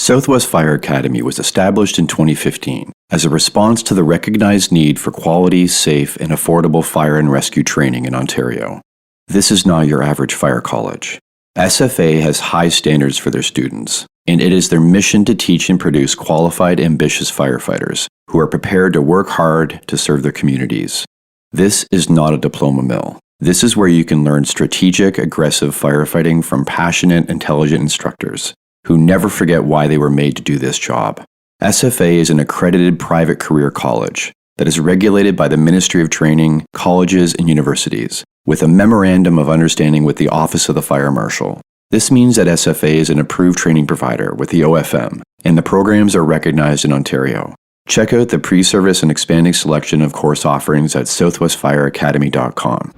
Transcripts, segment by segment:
Southwest Fire Academy was established in 2015 as a response to the recognized need for quality, safe, and affordable fire and rescue training in Ontario. This is not your average fire college. SFA has high standards for their students, and it is their mission to teach and produce qualified, ambitious firefighters who are prepared to work hard to serve their communities. This is not a diploma mill. This is where you can learn strategic, aggressive firefighting from passionate, intelligent instructors who never forget why they were made to do this job. SFA is an accredited private career college that is regulated by the Ministry of Training, colleges, and universities, with a memorandum of understanding with the Office of the Fire Marshal. This means that SFA is an approved training provider with the OFM, and the programs are recognized in Ontario. Check out the pre-service and expanding selection of course offerings at southwestfireacademy.com.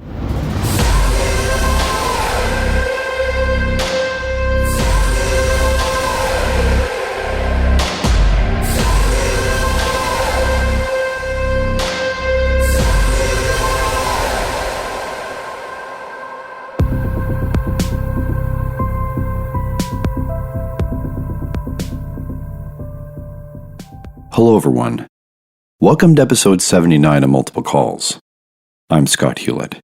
Hello everyone. Welcome to episode 79 of Multiple Calls. I'm Scott Hewlett.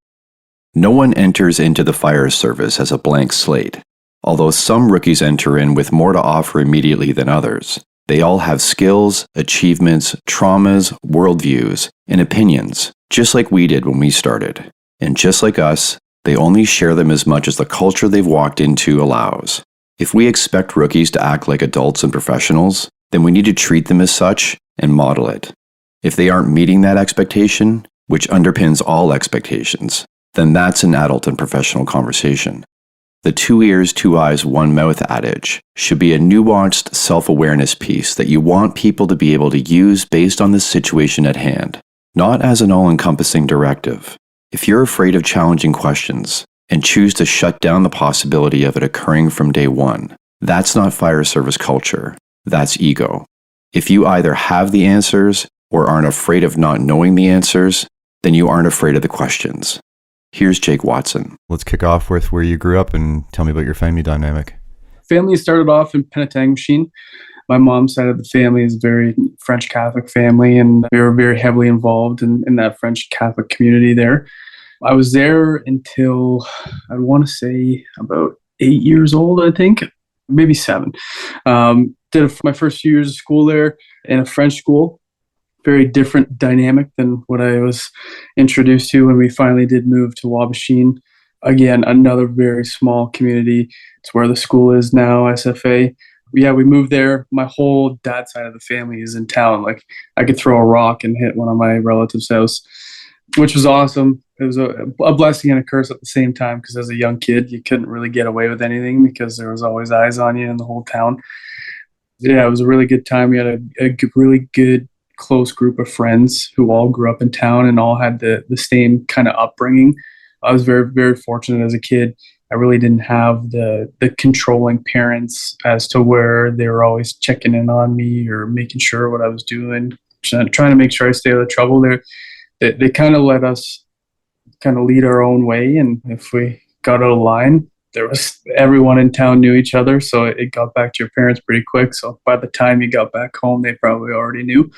No one enters into the fire service as a blank slate. Although some rookies enter in with more to offer immediately than others, they all have skills, achievements, traumas, worldviews, and opinions, just like we did when we started. And just like us, they only share them as much as the culture they've walked into allows. If we expect rookies to act like adults and professionals, then we need to treat them as such and model it. If they aren't meeting that expectation, which underpins all expectations, then that's an adult and professional conversation. The 2 ears, 2 eyes, 1 mouth adage should be a nuanced self-awareness piece that you want people to be able to use based on the situation at hand, not as an all-encompassing directive. If you're afraid of challenging questions and choose to shut down the possibility of it occurring from day one, that's not fire service culture. That's ego. If you either have the answers or aren't afraid of not knowing the answers, then you aren't afraid of the questions. Here's Jake Watson. Let's kick off with where you grew up and tell me about your family dynamic. Family started off in Penetanguishene. My mom's side of the family is a very French Catholic family, and we were very heavily involved in that French Catholic community there. I was there until, I want to say, about 8 years old, I think, maybe 7. Did my first few years of school there in a French school. Very different dynamic than what I was introduced to when we finally did move to Wabashine. Again, another very small community. It's where the school is now, SFA. Yeah, we moved there. My whole dad's side of the family is in town. Like, I could throw a rock and hit one of my relatives' house, which was awesome. It was a blessing and a curse at the same time, because as a young kid, you couldn't really get away with anything because there was always eyes on you in the whole town. Yeah, it was a really good time. We had a really good, close group of friends who all grew up in town and all had the same kind of upbringing. I was very, very fortunate as a kid. I really didn't have the controlling parents as to where they were always checking in on me or making sure what I was doing, trying to make sure I stay out of trouble. They kind of let us kind of lead our own way, and if we got out of line, everyone in town knew each other, so it got back to your parents pretty quick. So by the time you got back home, they probably already knew.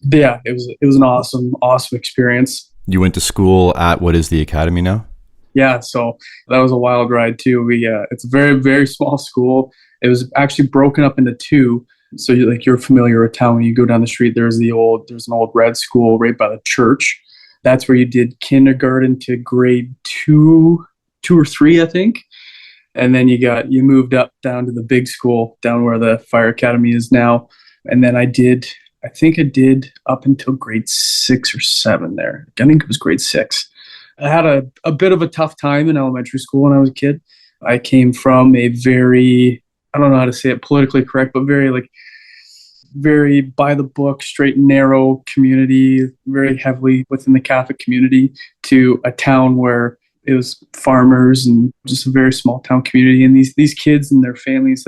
But yeah, it was an awesome experience. You went to school at what is the academy now? Yeah, so that was a wild ride too. It's a very, very small school. It was actually broken up into 2. So you're familiar with town. When you go down the street, there's an old red school right by the church. That's where you did kindergarten to grade 2 or 3, I think. And then you moved up down to the big school, down where the fire academy is now. And then I think I did up until grade 6 or 7 there. I think it was grade 6. I had a bit of a tough time in elementary school when I was a kid. I came from a very, I don't know how to say it politically correct, but very by the book, straight and narrow community, very heavily within the Catholic community, to a town where it was farmers and just a very small town community. And these kids and their families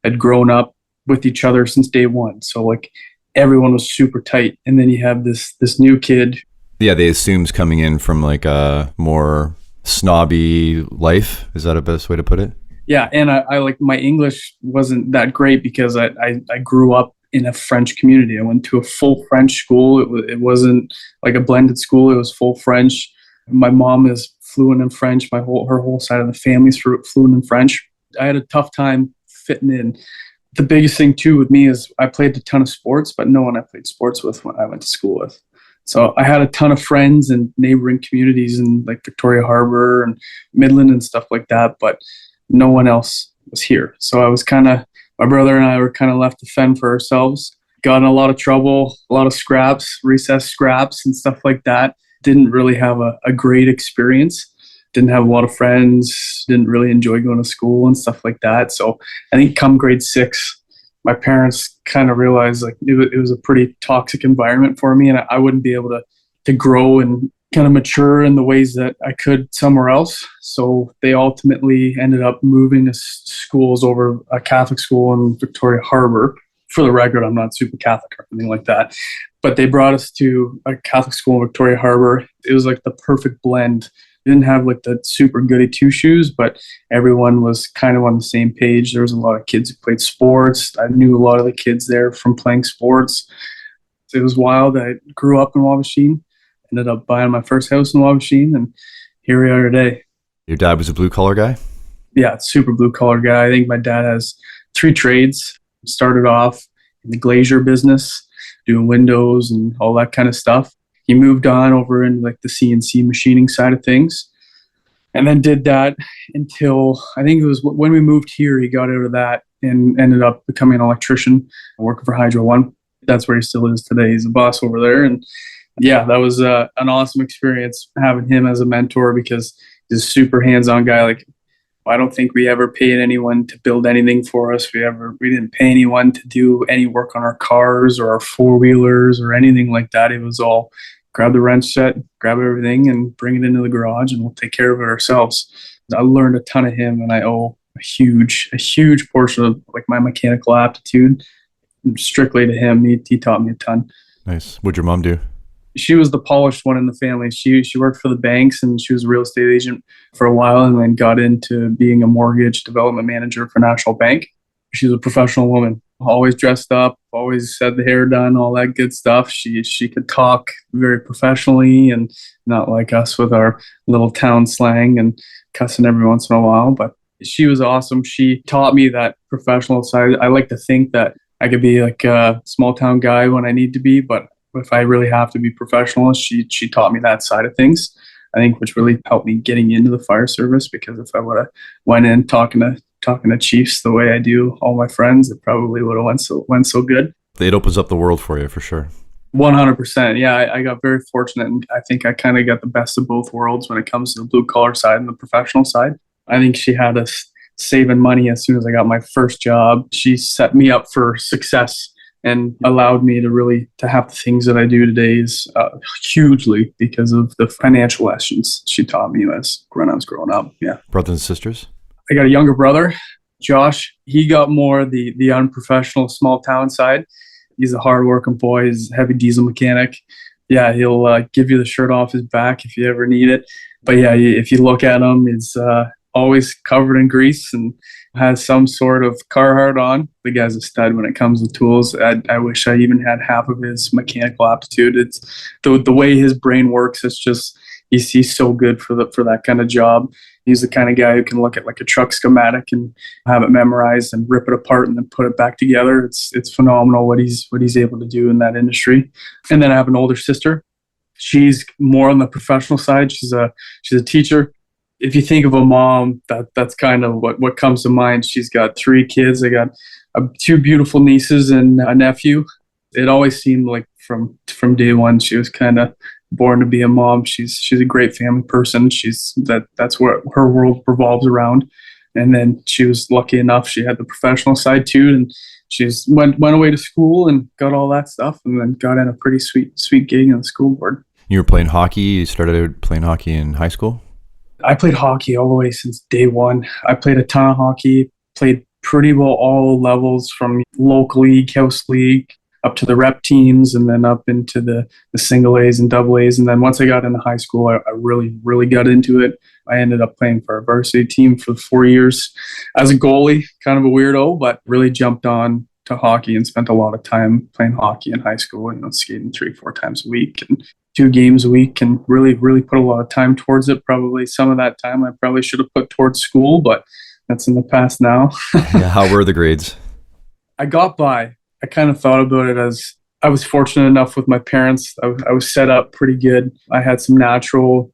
had grown up with each other since day one. So like everyone was super tight. And then you have this new kid. Yeah, they assumes coming in from like a more snobby life. Is that a best way to put it? Yeah, and I like my English wasn't that great because I grew up in a French community. I went to a full French school. It wasn't like a blended school. It was full French. My mom is fluent in French. Her whole side of the family is fluent in French. I had a tough time fitting in. The biggest thing too with me is I played a ton of sports, but no one I played sports with when I went to school with. So I had a ton of friends in neighboring communities in like Victoria Harbor and Midland and stuff like that, but no one else was here. So I was my brother and I were kind of left to fend for ourselves. Got in a lot of trouble, a lot of scraps, recess scraps and stuff like that. Didn't really have a great experience. Didn't have a lot of friends. Didn't really enjoy going to school and stuff like that. So I think come grade 6, my parents kind of realized like it was a pretty toxic environment for me, and I wouldn't be able to grow and kind of mature in the ways that I could somewhere else. So they ultimately ended up moving to schools over a Catholic school in Victoria Harbor. For the record, I'm not super Catholic or anything like that, but they brought us to a Catholic school in Victoria Harbor. It was like the perfect blend. We didn't have like the super goody two shoes, but everyone was kind of on the same page. There was a lot of kids who played sports. I knew a lot of the kids there from playing sports. It was wild. I grew up in Wabashine, ended up buying my first house in Wabashine, and here we are today. Your dad was a blue collar guy? Yeah, super blue collar guy. I think my dad has 3 trades. Started off in the glazier business, doing windows and all that kind of stuff. He moved on over into like the CNC machining side of things, and then did that until I think it was when we moved here. He got out of that and ended up becoming an electrician, working for Hydro One. That's where he still is today. He's a boss over there, and yeah, that was an awesome experience having him as a mentor because he's a super hands-on guy. Like, I don't think we ever paid anyone to build anything for us. We didn't pay anyone to do any work on our cars or our 4-wheelers or anything like that. It was all grab the wrench set, grab everything and bring it into the garage and we'll take care of it ourselves. I learned a ton of him, and I owe a huge portion of like my mechanical aptitude strictly to him. He taught me a ton. Nice. What'd your mom do? She was the polished one in the family. She worked for the banks, and she was a real estate agent for a while, and then got into being a mortgage development manager for National Bank. She was a professional woman, always dressed up, always had the hair done, all that good stuff. She could talk very professionally and not like us with our little town slang and cussing every once in a while. But she was awesome. She taught me that professional side. I like to think that I could be like a small town guy when I need to be, but if I really have to be professional, she taught me that side of things, I think, which really helped me getting into the fire service, because if I would have went in talking to chiefs the way I do all my friends, it probably would have went so good. It opens up the world for you for sure. 100%. Yeah, I got very fortunate, and I think I kind of got the best of both worlds when it comes to the blue collar side and the professional side. I think she had us saving money as soon as I got my first job. She set me up for success and allowed me to have the things that I do today is hugely because of the financial lessons she taught me when I was growing up. Yeah. Brothers and sisters? I got a younger brother, Josh. He got more the unprofessional small town side. He's a hardworking boy. He's a heavy diesel mechanic. Yeah, he'll give you the shirt off his back if you ever need it. But yeah, if you look at him, it's always covered in grease and has some sort of Carhartt on. The guy's a stud when it comes to tools. I wish I even had half of his mechanical aptitude. It's the way his brain works. It's just he's so good for that kind of job. He's the kind of guy who can look at like a truck schematic and have it memorized and rip it apart and then put it back together. It's phenomenal what he's able to do in that industry. And then I have an older sister. She's more on the professional side. She's a teacher. If you think of a mom, that's kind of what comes to mind. She's got 3 kids. I got 2 beautiful nieces and a nephew. It always seemed like from day one she was kind of born to be a mom. She's a great family person. That's what her world revolves around. And then she was lucky enough she had the professional side too, and she's went away to school and got all that stuff, and then got in a pretty sweet gig on the school board. You were playing hockey. You started out playing hockey in high school? I played hockey all the way since day one. I played a ton of hockey, played pretty well all levels from local league, house league, up to the rep teams and then up into the single A's and double A's. And then once I got into high school, I really, really got into it. I ended up playing for our varsity team for 4 years as a goalie, kind of a weirdo, but really jumped on to hockey and spent a lot of time playing hockey in high school, skating 3-4 times a week and 2 games a week, and really, really put a lot of time towards it. Probably some of that time I probably should have put towards school, but that's in the past now. Yeah, how were the grades? I got by. I kind of thought about it as I was fortunate enough with my parents. I was set up pretty good. I had some natural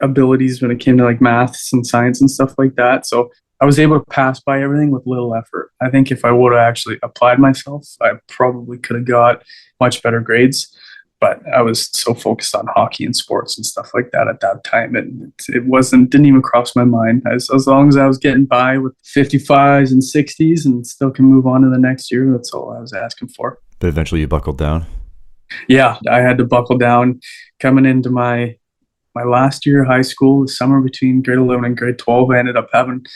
abilities when it came to like maths and science and stuff like that. So I was able to pass by everything with little effort. I think if I would have actually applied myself, I probably could have got much better grades. But I was so focused on hockey and sports and stuff like that at that time, and didn't even cross my mind. As long as I was getting by with 55s and 60s and still can move on to the next year, that's all I was asking for. But eventually you buckled down? Yeah, I had to buckle down. Coming into my last year of high school, the summer between grade 11 and grade 12, I ended up having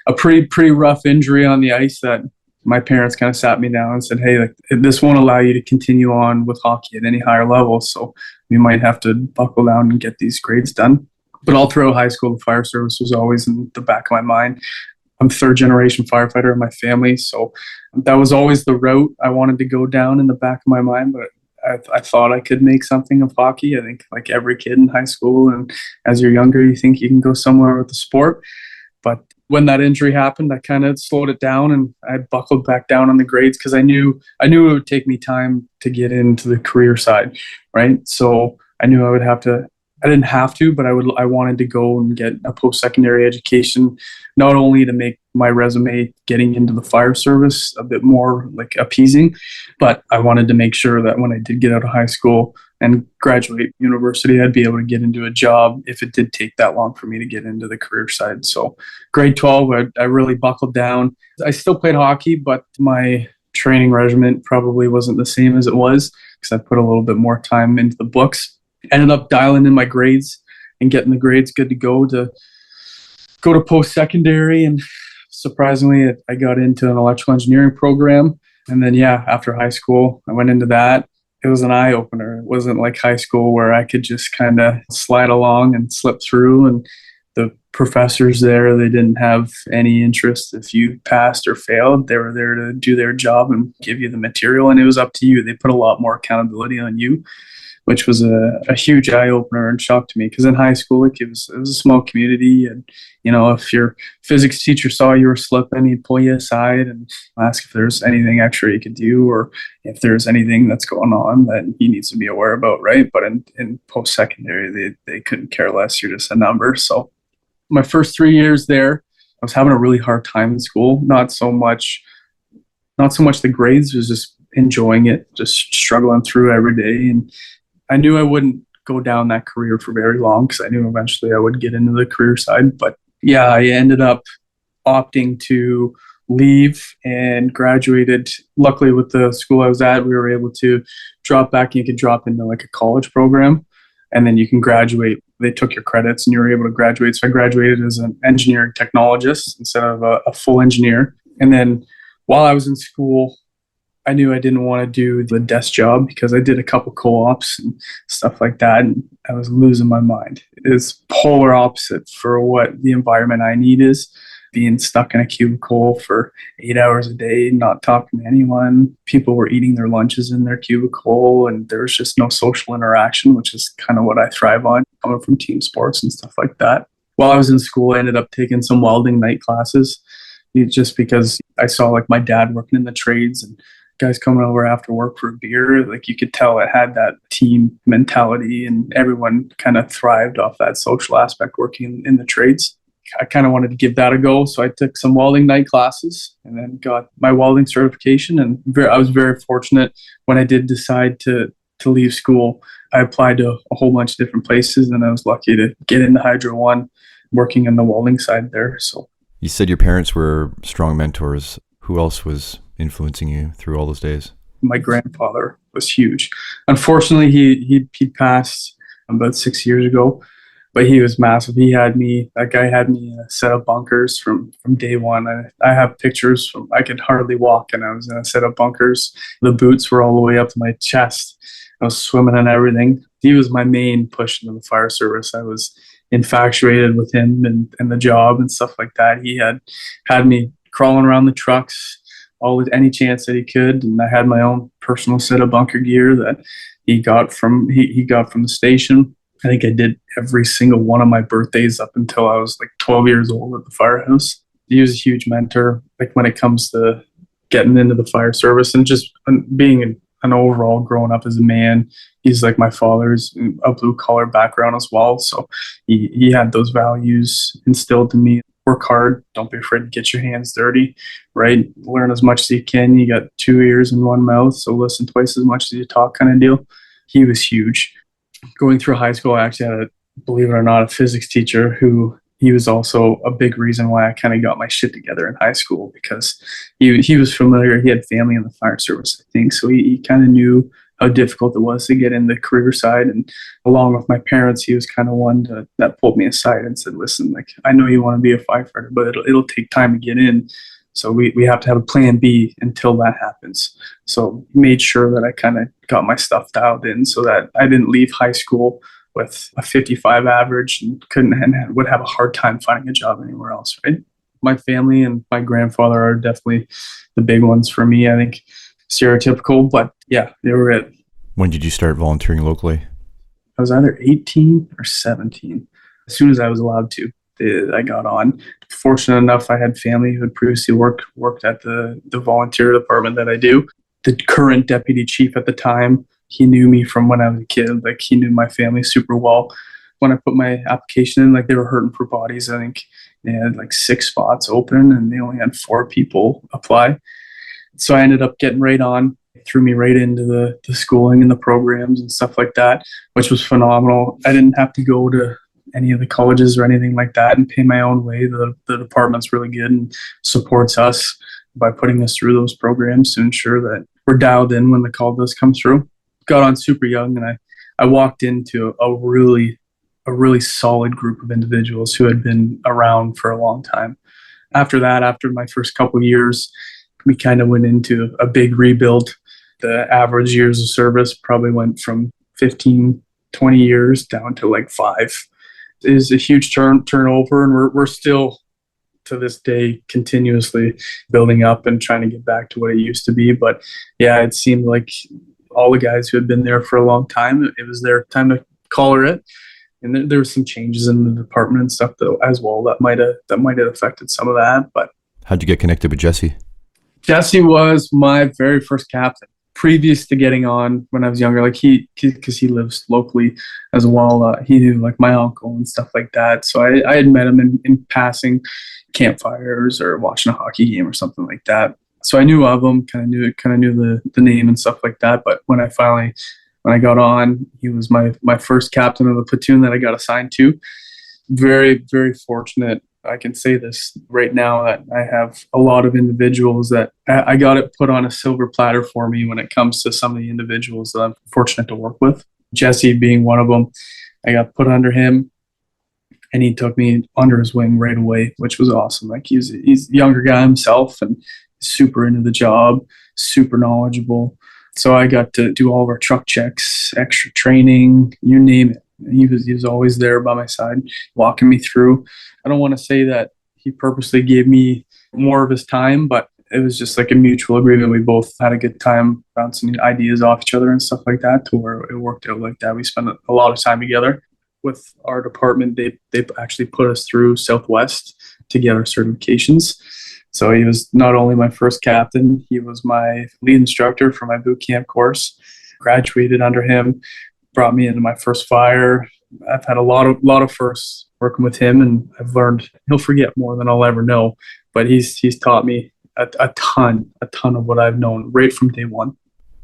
a pretty rough injury on the ice that my parents kind of sat me down and said, hey, like, this won't allow you to continue on with hockey at any higher level. So we might have to buckle down and get these grades done. But all throughout high school, the fire service was always in the back of my mind. I'm 3rd generation firefighter in my family. So that was always the route I wanted to go down in the back of my mind. But I thought I could make something of hockey. I think like every kid in high school, and as you're younger, you think you can go somewhere with the sport. But when that injury happened, I kind of slowed it down and I buckled back down on the grades because I knew it would take me time to get into the career side, right? So I knew I didn't have to, but I wanted to go and get a post-secondary education, not only to make my resume getting into the fire service a bit more like appeasing, but I wanted to make sure that when I did get out of high school and graduate university, I'd be able to get into a job if it did take that long for me to get into the career side. So grade 12, I really buckled down. I still played hockey, but my training regimen probably wasn't the same as it was because I put a little bit more time into the books. Ended up dialing in my grades and getting the grades good to go to post-secondary. And surprisingly, I got into an electrical engineering program. And then, after high school, I went into that. It was an eye-opener. It wasn't like high school where I could just kind of slide along and slip through. And the professors there, they didn't have any interest if you passed or failed. They were there to do their job and give you the material. And it was up to you. They put a lot more accountability on you, which was a huge eye-opener and shock to me. Because in high school, it was a small community. And, if your physics teacher saw you were slipping, he'd pull you aside and ask if there's anything extra you could do or if there's anything that's going on that he needs to be aware about, right? But in post-secondary, they couldn't care less. You're just a number. So my first 3 years there, I was having a really hard time in school. Not so much the grades, was just enjoying it, just struggling through every day. And I knew I wouldn't go down that career for very long because I knew eventually I would get into the career side. But I ended up opting to leave and graduated. Luckily, with the school I was at, we were able to drop back. You could drop into like a college program and then you can graduate. They took your credits and you were able to graduate. So I graduated as an engineering technologist instead of a full engineer. And then while I was in school, I knew I didn't want to do the desk job because I did a couple co-ops and stuff like that, and I was losing my mind. It's polar opposite for what the environment I need is. Being stuck in a cubicle for 8 hours a day, not talking to anyone. People were eating their lunches in their cubicle, and there was just no social interaction, which is kind of what I thrive on, coming from team sports and stuff like that. While I was in school, I ended up taking some welding night classes just because I saw like my dad working in the trades and guys coming over after work for a beer. Like you could tell it had that team mentality and everyone kind of thrived off that social aspect working in the trades. I kind of wanted to give that a go. So I took some welding night classes and then got my welding certification. And I was very fortunate when I did decide to leave school. I applied to a whole bunch of different places and I was lucky to get into Hydro One working on the welding side there. So you said your parents were strong mentors. Who else was influencing you through all those days? My grandfather was huge. Unfortunately, he passed about 6 years ago. but he was massive. That guy had me in a set of bunkers from day one. I have pictures from, I could hardly walk and I was in a set of bunkers. The boots were all the way up to my chest. I was swimming and everything. He was my main push into the fire service. I was infatuated with him and the job and stuff like that. He had me crawling around the trucks always any chance that he could, and I had my own personal set of bunker gear that he got from the station. I think I did every single one of my birthdays up until I was like 12 years old at the firehouse. He was a huge mentor, like when it comes to getting into the fire service and just being an overall growing up as a man. He's like my father's a blue collar background as well. So he had those values instilled in me. Work hard. Don't be afraid to get your hands dirty, right? Learn as much as you can. You got 2 ears and 1 mouth, so listen twice as much as you talk kind of deal. He was huge. Going through high school, I actually had believe it or not, a physics teacher who he was also a big reason why I kind of got my shit together in high school, because he was familiar. He had family in the fire service, I think. So he kind of knew how difficult it was to get in the career side. And along with my parents, he was kind of one that pulled me aside and said, listen, like, I know you want to be a firefighter, but it'll take time to get in. So we have to have a plan B until that happens. So made sure that I kind of got my stuff dialed in so that I didn't leave high school with a 55 average and would have a hard time finding a job anywhere else, right? My family and my grandfather are definitely the big ones for me. I think stereotypical, but yeah, they were it. When did you start volunteering locally? I was either 18 or 17. As soon as I was allowed to, I got on. Fortunate enough, I had family who had previously worked at the volunteer department that I do. The current deputy chief at the time, he knew me from when I was a kid. Like, he knew my family super well. When I put my application in, like, they were hurting for bodies. I think they had like 6 spots open and they only had 4 people apply. So I ended up getting right on. It threw me right into the schooling and the programs and stuff like that, which was phenomenal. I didn't have to go to any of the colleges or anything like that and pay my own way. The department's really good and supports us by putting us through those programs to ensure that we're dialed in when the call does come through. Got on super young, and I walked into a really solid group of individuals who had been around for a long time. After that, after my first couple of years, we kind of went into a big rebuild. The average years of service probably went from 15, 20 years down to like 5. It is a huge turnover, and we're still to this day continuously building up and trying to get back to what it used to be. But yeah, it seemed like all the guys who had been there for a long time, it was their time to collar it. And there were some changes in the department and stuff though as well that might have affected some of that. But how'd you get connected with Jesse? Jesse was my very first captain. Previous to getting on when I was younger, like because he lives locally as well, he knew like my uncle and stuff like that. So I had met him in passing campfires or watching a hockey game or something like that. So I knew of him, kind of knew the name and stuff like that. But when I got on, he was my first captain of the platoon that I got assigned to. Very, very fortunate. I can say this right now that I have a lot of individuals that I got it put on a silver platter for me when it comes to some of the individuals that I'm fortunate to work with. Jesse being one of them. I got put under him and he took me under his wing right away, which was awesome. Like, he's a younger guy himself and super into the job, super knowledgeable. So I got to do all of our truck checks, extra training, you name it. He was always there by my side, walking me through. I don't want to say that he purposely gave me more of his time, but it was just like a mutual agreement. We both had a good time bouncing ideas off each other and stuff like that, to where it worked out like that. We spent a lot of time together. With our department, they actually put us through Southwest to get our certifications. So he was not only my first captain, he was my lead instructor for my boot camp course. Graduated under him. Brought me into my first fire. I've had a lot of firsts working with him, and I've learned he'll forget more than I'll ever know, but he's taught me a ton of what I've known right from day one.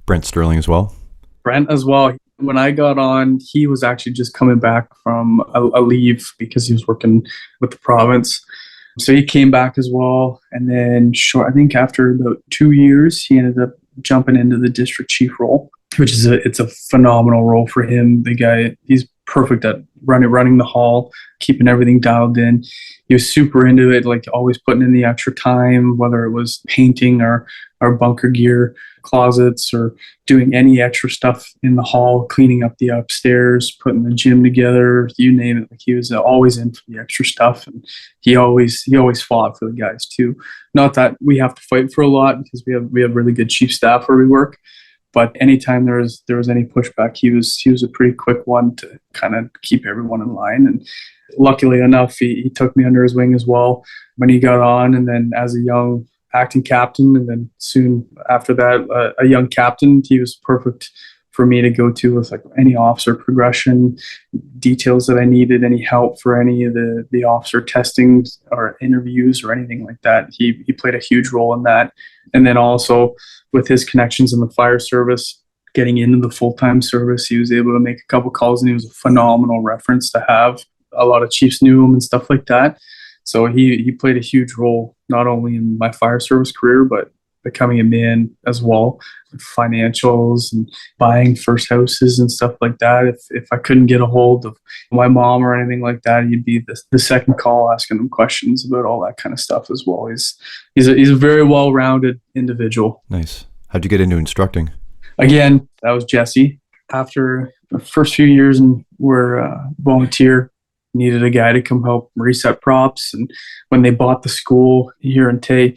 Brent Sterling as well? Brent as well. When I got on, he was actually just coming back from a leave because he was working with the province. So he came back as well. And then I think after about 2 years, he ended up jumping into the district chief role, which is it's a phenomenal role for him. The guy, he's perfect at running the hall, keeping everything dialed in. He was super into it, like always putting in the extra time, whether it was painting our bunker gear closets or doing any extra stuff in the hall, cleaning up the upstairs, putting the gym together, you name it. Like he was always in for the extra stuff, and he always fought for the guys too. Not that we have to fight for a lot because we have really good chief staff where we work, but anytime there was any pushback, he was a pretty quick one to kind of keep everyone in line. And luckily enough, he took me under his wing as well when he got on, and then as a young acting captain, and then soon after that, a young captain. He was perfect for me to go to with like any officer progression, details that I needed, any help for any of the officer testings or interviews or anything like that. He played a huge role in that. And then also with his connections in the fire service, getting into the full-time service, he was able to make a couple calls, and he was a phenomenal reference to have. A lot of chiefs knew him and stuff like that. So he played a huge role, not only in my fire service career, but becoming a man as well, with financials and buying first houses and stuff like that. If I couldn't get a hold of my mom or anything like that, he'd be the second call asking him questions about all that kind of stuff as well. He's a very well-rounded individual. Nice. How'd you get into instructing? Again, that was Jesse. After the first few years and we're volunteer, needed a guy to come help reset props. And when they bought the school here in Tay,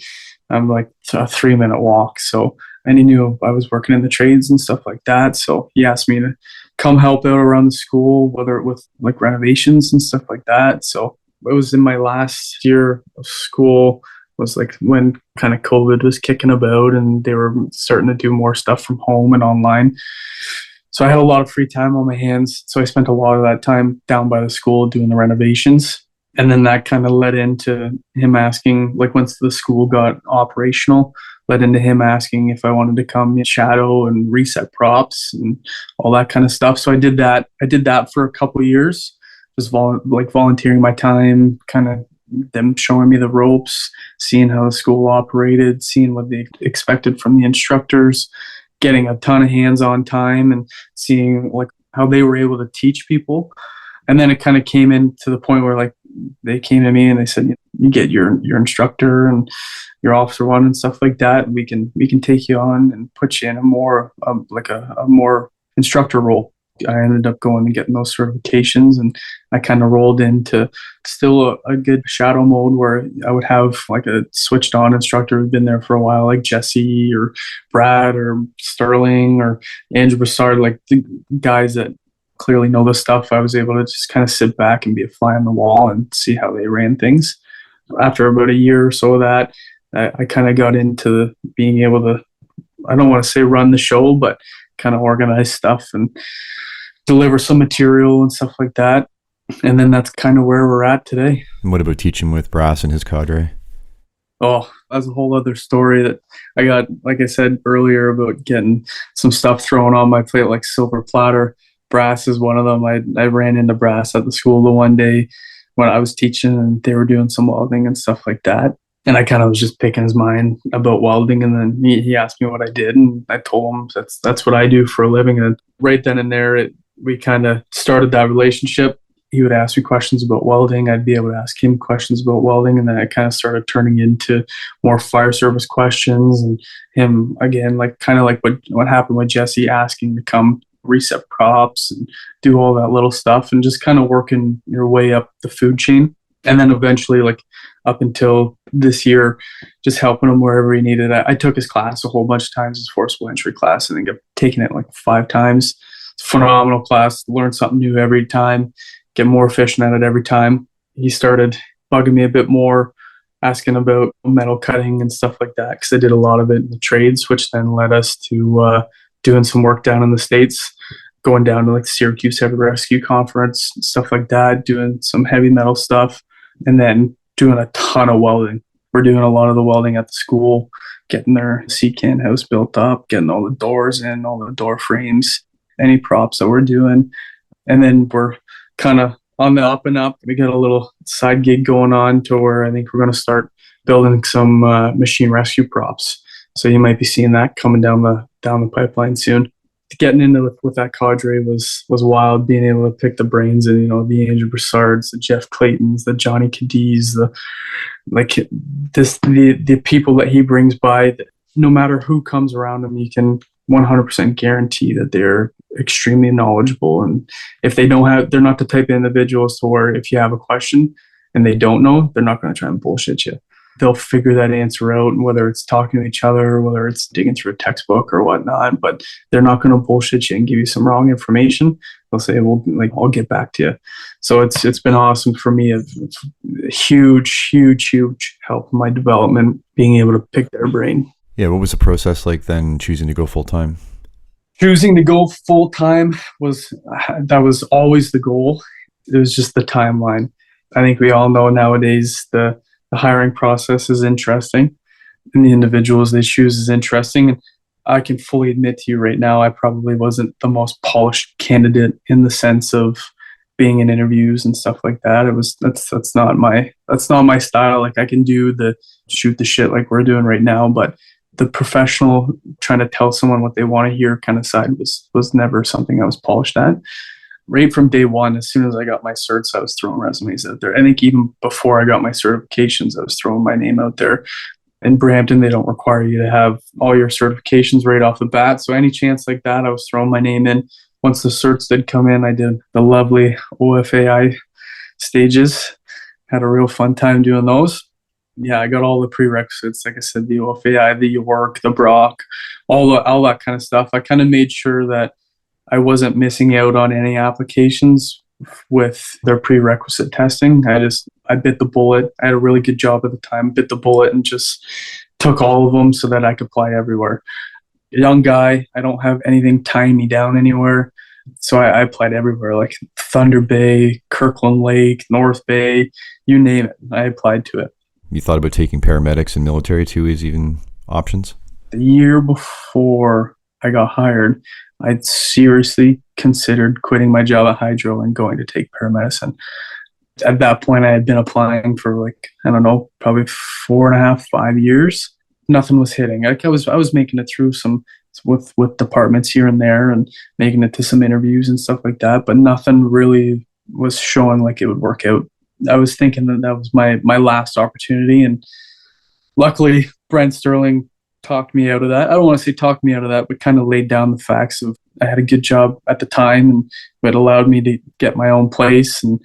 I'm like a 3-minute walk. So, and he knew I was working in the trades and stuff like that. So he asked me to come help out around the school, whether it with like renovations and stuff like that. So it was in my last year of school, was like when kind of COVID was kicking about and they were starting to do more stuff from home and online. So I had a lot of free time on my hands. So I spent a lot of that time down by the school doing the renovations. And then that kind of led into him asking, like once the school got operational, led into him asking if I wanted to come shadow and reset props and all that kind of stuff. So I did that. I did that for a couple of years, just volunteering my time, kind of them showing me the ropes, seeing how the school operated, seeing what they expected from the instructors, getting a ton of hands-on time and seeing like how they were able to teach people. And then it kind of came in to the point where like they came to me and they said, you get your instructor and your officer one and stuff like that. We can take you on and put you in a more a more instructor role. I ended up going and getting those certifications, and I kind of rolled into still a good shadow mode where I would have like a switched on instructor who'd been there for a while, like Jesse or Brad or Sterling or Andrew Broussard, like the guys that clearly know the stuff. I was able to just kind of sit back and be a fly on the wall and see how they ran things. After about a year or so of that, I kind of got into being able to, I don't want to say run the show, but kind of organize stuff and deliver some material and stuff like that. And then that's kind of where we're at today. And what about teaching with Brass and his cadre? Oh, that's a whole other story that I got, like I said earlier, about getting some stuff thrown on my plate like silver platter. Brass is one of them. I ran into Brass at the school the one day when I was teaching and they were doing some welding and stuff like that. And I kind of was just picking his mind about welding. And then he asked me what I did. And I told him that's what I do for a living. And right then and there, we kind of started that relationship. He would ask me questions about welding. I'd be able to ask him questions about welding. And then it kind of started turning into more fire service questions. And him, again, like kind of like what happened with Jesse asking to come reset props and do all that little stuff and just kind of working your way up the food chain. And then eventually, like up until this year, just helping him wherever he needed it. I took his class a whole bunch of times, his forcible entry class, and then kept taking it like 5 times. It's a phenomenal class. Learn something new every time, get more efficient at it every time. He started bugging me a bit more, asking about metal cutting and stuff like that, because I did a lot of it in the trades, which then led us to doing some work down in the States, going down to like Syracuse Heavy Rescue Conference, stuff like that, doing some heavy metal stuff, and then doing a ton of welding. We're doing a lot of the welding at the school, getting their C-can house built up, getting all the doors in, all the door frames, any props that we're doing. And then we're kind of on the up and up. We got a little side gig going on to where I think we're going to start building some machine rescue props. So you might be seeing that coming down the pipeline soon. getting into with that cadre was wild. Being able to pick the brains and the Andrew Broussards, the Jeff Claytons, the Johnny Cadiz, the people that he brings by. No matter who comes around him, you can 100% guarantee that they're extremely knowledgeable. And if they don't have, they're not the type of individuals to where if you have a question and they don't know, they're not going to try and bullshit you. They'll figure that answer out, whether it's talking to each other or whether it's digging through a textbook or whatnot, but they're not going to bullshit you and give you some wrong information. They'll say, well, I'll get back to you. So it's been awesome for me. It's a huge help in my development, being able to pick their brain. Yeah, what was the process like then choosing to go full-time? Choosing to go full-time was always the goal. It was just the timeline. I think we all know nowadays the hiring process is interesting and the individuals they choose is interesting. And I can fully admit to you right now, I probably wasn't the most polished candidate in the sense of being in interviews and stuff like that. That's not my style. Like I can do the shoot the shit like we're doing right now, but the professional trying to tell someone what they want to hear kind of side was never something I was polished at. Right from day one, as soon as I got my certs, I was throwing resumes out there. I think even before I got my certifications, I was throwing my name out there. In Brampton, they don't require you to have all your certifications right off the bat. So any chance like that, I was throwing my name in. Once the certs did come in, I did the lovely OFAI stages. Had a real fun time doing those. Yeah, I got all the prerequisites. Like I said, the OFAI, the York, the Brock, all that kind of stuff. I kind of made sure that I wasn't missing out on any applications with their prerequisite testing. I bit the bullet. I had a really good job at the time, bit the bullet and just took all of them so that I could apply everywhere. A young guy, I don't have anything tying me down anywhere. So I applied everywhere, like Thunder Bay, Kirkland Lake, North Bay, you name it. I applied to it. You thought about taking paramedics and military too as even options? The year before I got hired, I'd seriously considered quitting my job at Hydro and going to take paramedicine. At that point, I had been applying for probably 4.5, 5 years. Nothing was hitting. I was making it through some with departments here and there and making it to some interviews and stuff like that, but nothing really was showing like it would work out. I was thinking that was my last opportunity, and luckily Brent Sterling talked me out of that. I don't want to say talked me out of that, but kind of laid down the facts of I had a good job at the time and it allowed me to get my own place, and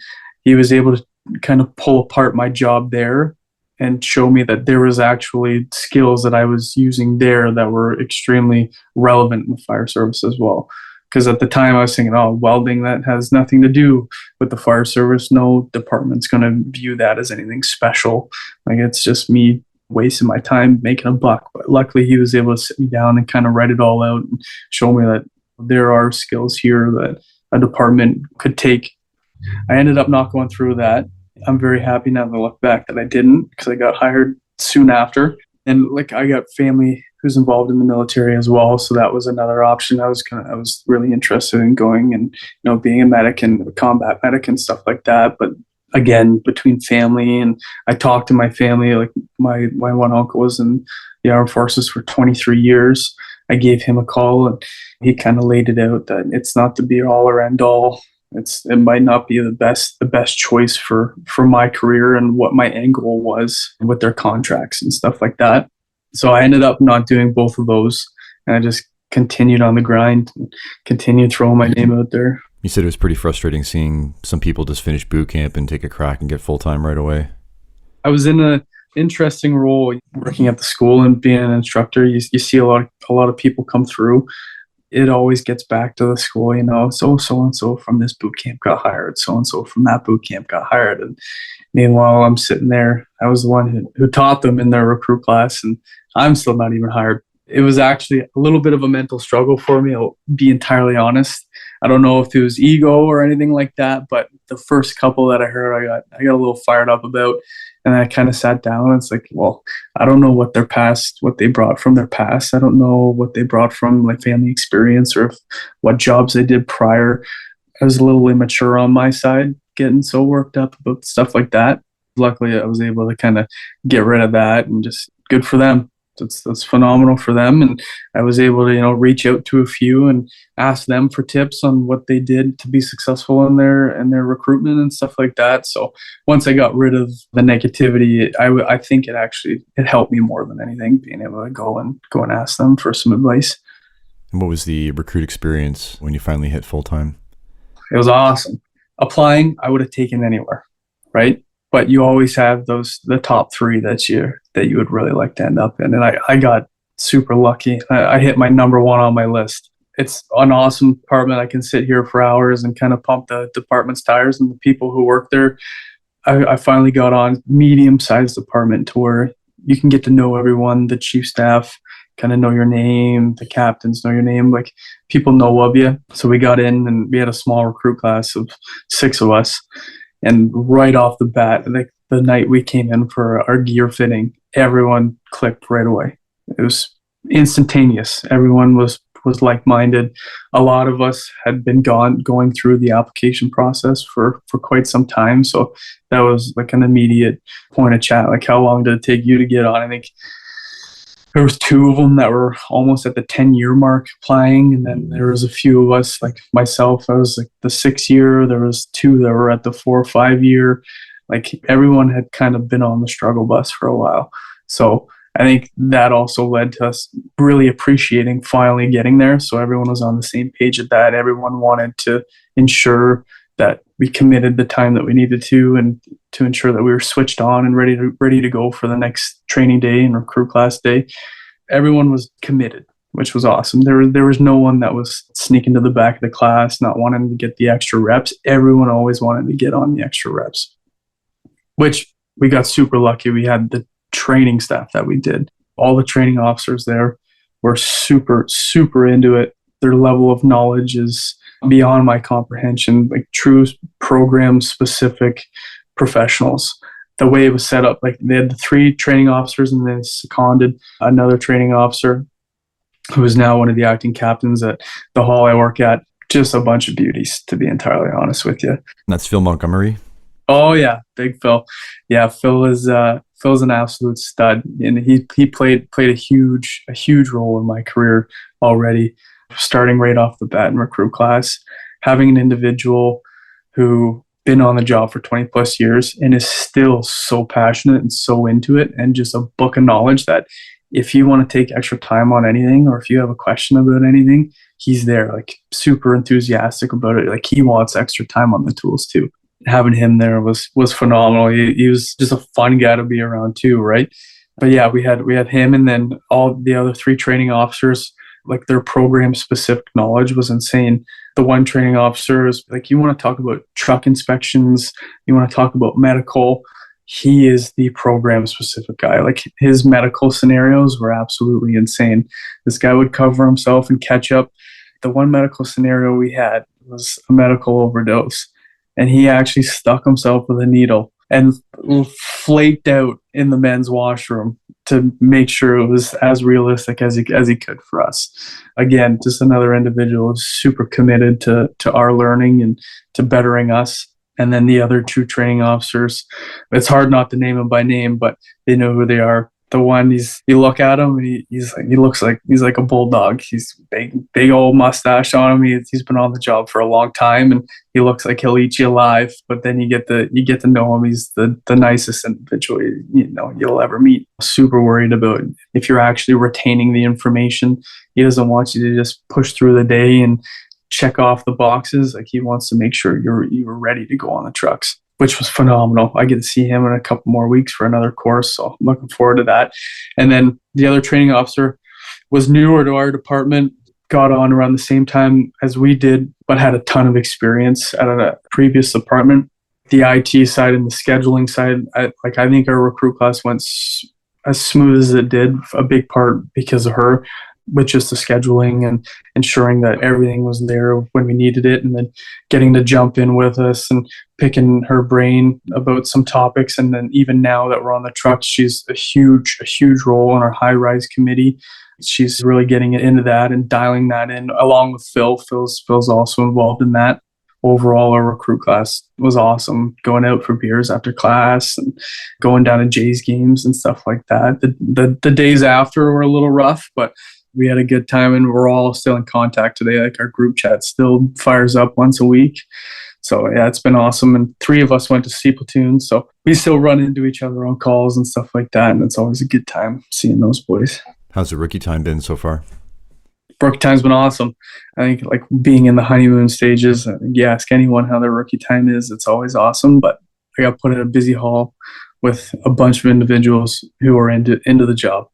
he was able to kind of pull apart my job there and show me that there was actually skills that I was using there that were extremely relevant in the fire service as well. Because at the time I was thinking, welding, that has nothing to do with the fire service. No department's going to view that as anything special. Like it's just me wasting my time making a buck. But luckily he was able to sit me down and kind of write it all out and show me that there are skills here that a department could take. I ended up not going through that. I'm very happy now that I look back that I didn't, because I got hired soon after. And I got family who's involved in the military as well, so that was another option. I was really interested in going and being a medic and a combat medic and stuff like that. But again, between family, and I talked to my family, like my one uncle was in the armed forces for 23 years. I gave him a call and he kind of laid it out that it's not the be all or end all. It might not be the best choice for my career and what my end goal was with their contracts and stuff like that. So I ended up not doing both of those, and I just continued on the grind and continued throwing my name out there. You said it was pretty frustrating seeing some people just finish boot camp and take a crack and get full-time right away. I was in an interesting role working at the school and being an instructor. You see a lot of people come through. It always gets back to the school, so-and-so from this boot camp got hired, so-and-so from that boot camp got hired. And meanwhile, I'm sitting there. I was the one who taught them in their recruit class, and I'm still not even hired. It was actually a little bit of a mental struggle for me, I'll be entirely honest. I don't know if it was ego or anything like that, but the first couple that I heard, I got a little fired up about. And I kind of sat down and it's like, well, I don't know what they brought from their past. I don't know what they brought from like family experience or what jobs they did prior. I was a little immature on my side, getting so worked up about stuff like that. Luckily, I was able to kind of get rid of that and just good for them. that's phenomenal for them. And I was able to, reach out to a few and ask them for tips on what they did to be successful in their recruitment and stuff like that. So once I got rid of the negativity, I think it helped me more than anything, being able to go and ask them for some advice. And what was the recruit experience when you finally hit full time? It was awesome. Applying, I would have taken anywhere, right? But you always have the top three that you would really like to end up in. And I got super lucky. I hit my number one on my list. It's an awesome department. I can sit here for hours and kind of pump the department's tires and the people who work there. I finally got on medium-sized department to where you can get to know everyone, the chief staff, kind of know your name, the captains know your name, like people know of you. So we got in and we had a small recruit class of 6 of us. And right off the bat, like the night we came in for our gear fitting, everyone clicked right away. It was instantaneous. Everyone was like-minded. A lot of us had been going through the application process for quite some time. So that was like an immediate point of chat. Like, how long did it take you to get on? I think there was 2 of them that were almost at the 10-year mark applying. And then there was a few of us, like myself, I was like the 6-year. There was 2 that were at the 4 or 5-year. Like everyone had kind of been on the struggle bus for a while. So I think that also led to us really appreciating finally getting there. So everyone was on the same page at that. Everyone wanted to ensure that we committed the time that we needed to, and to ensure that we were switched on and ready to go for the next training day and recruit class day. Everyone was committed, which was awesome. There was no one that was sneaking to the back of the class, not wanting to get the extra reps. Everyone always wanted to get on the extra reps, which we got super lucky. We had the training staff that we did. All the training officers there were super, super into it. Their level of knowledge is beyond my comprehension, like true program-specific professionals. The way it was set up, like they had the 3 training officers and then seconded another training officer who is now one of the acting captains at the hall I work at. Just a bunch of beauties, to be entirely honest with you. And that's Phil Montgomery? Oh yeah, big Phil. Yeah, Phil's an absolute stud, and he played a huge role in my career already. Starting right off the bat in recruit class, having an individual who been on the job for 20 plus years and is still so passionate and so into it, and just a book of knowledge that if you want to take extra time on anything, or if you have a question about anything, he's there, like super enthusiastic about it. Like he wants extra time on the tools too. Having him there was phenomenal. He was just a fun guy to be around too, right? But yeah, we had him, and then all the other 3 training officers, like their program specific knowledge was insane. The one training officer is like, you want to talk about truck inspections, you want to talk about medical, he is the program specific guy. Like his medical scenarios were absolutely insane. This guy would cover himself and catch up. The one medical scenario we had was a medical overdose, and he actually stuck himself with a needle and flaked out in the men's washroom to make sure it was as realistic as he could for us. Again, just another individual who's super committed to our learning and to bettering us. And then the other 2 training officers, it's hard not to name them by name, but they know who they are. The one, you look at him and he looks like he's like a bulldog. He's big old mustache on him. He's been on the job for a long time, and he looks like he'll eat you alive. But then you get to know him. He's the nicest individual you'll ever meet. Super worried about if you're actually retaining the information. He doesn't want you to just push through the day and check off the boxes. Like he wants to make sure you're ready to go on the trucks, which was phenomenal. I get to see him in a couple more weeks for another course, so I'm looking forward to that. And then the other training officer was newer to our department, got on around the same time as we did, but had a ton of experience at a previous department. The IT side and the scheduling side, I think our recruit class went as smooth as it did, a big part because of her, with just the scheduling and ensuring that everything was there when we needed it, and then getting to jump in with us and picking her brain about some topics. And then even now that we're on the trucks, she's a huge role in our high-rise committee. She's really getting into that and dialing that in along with Phil. Phil's also involved in that. overall, our recruit class was awesome. Going out for beers after class and going down to Jays games and stuff like that. The days after were a little rough, but we had a good time, and we're all still in contact today. Like, our group chat still fires up once a week. So yeah, it's been awesome. And 3 of us went to C platoon, so we still run into each other on calls and stuff like that. And it's always a good time seeing those boys. How's the rookie time been so far? Rookie time's been awesome. I think, like, being in the honeymoon stages, you ask anyone how their rookie time is, it's always awesome. But I got put in a busy hall with a bunch of individuals who are into the job.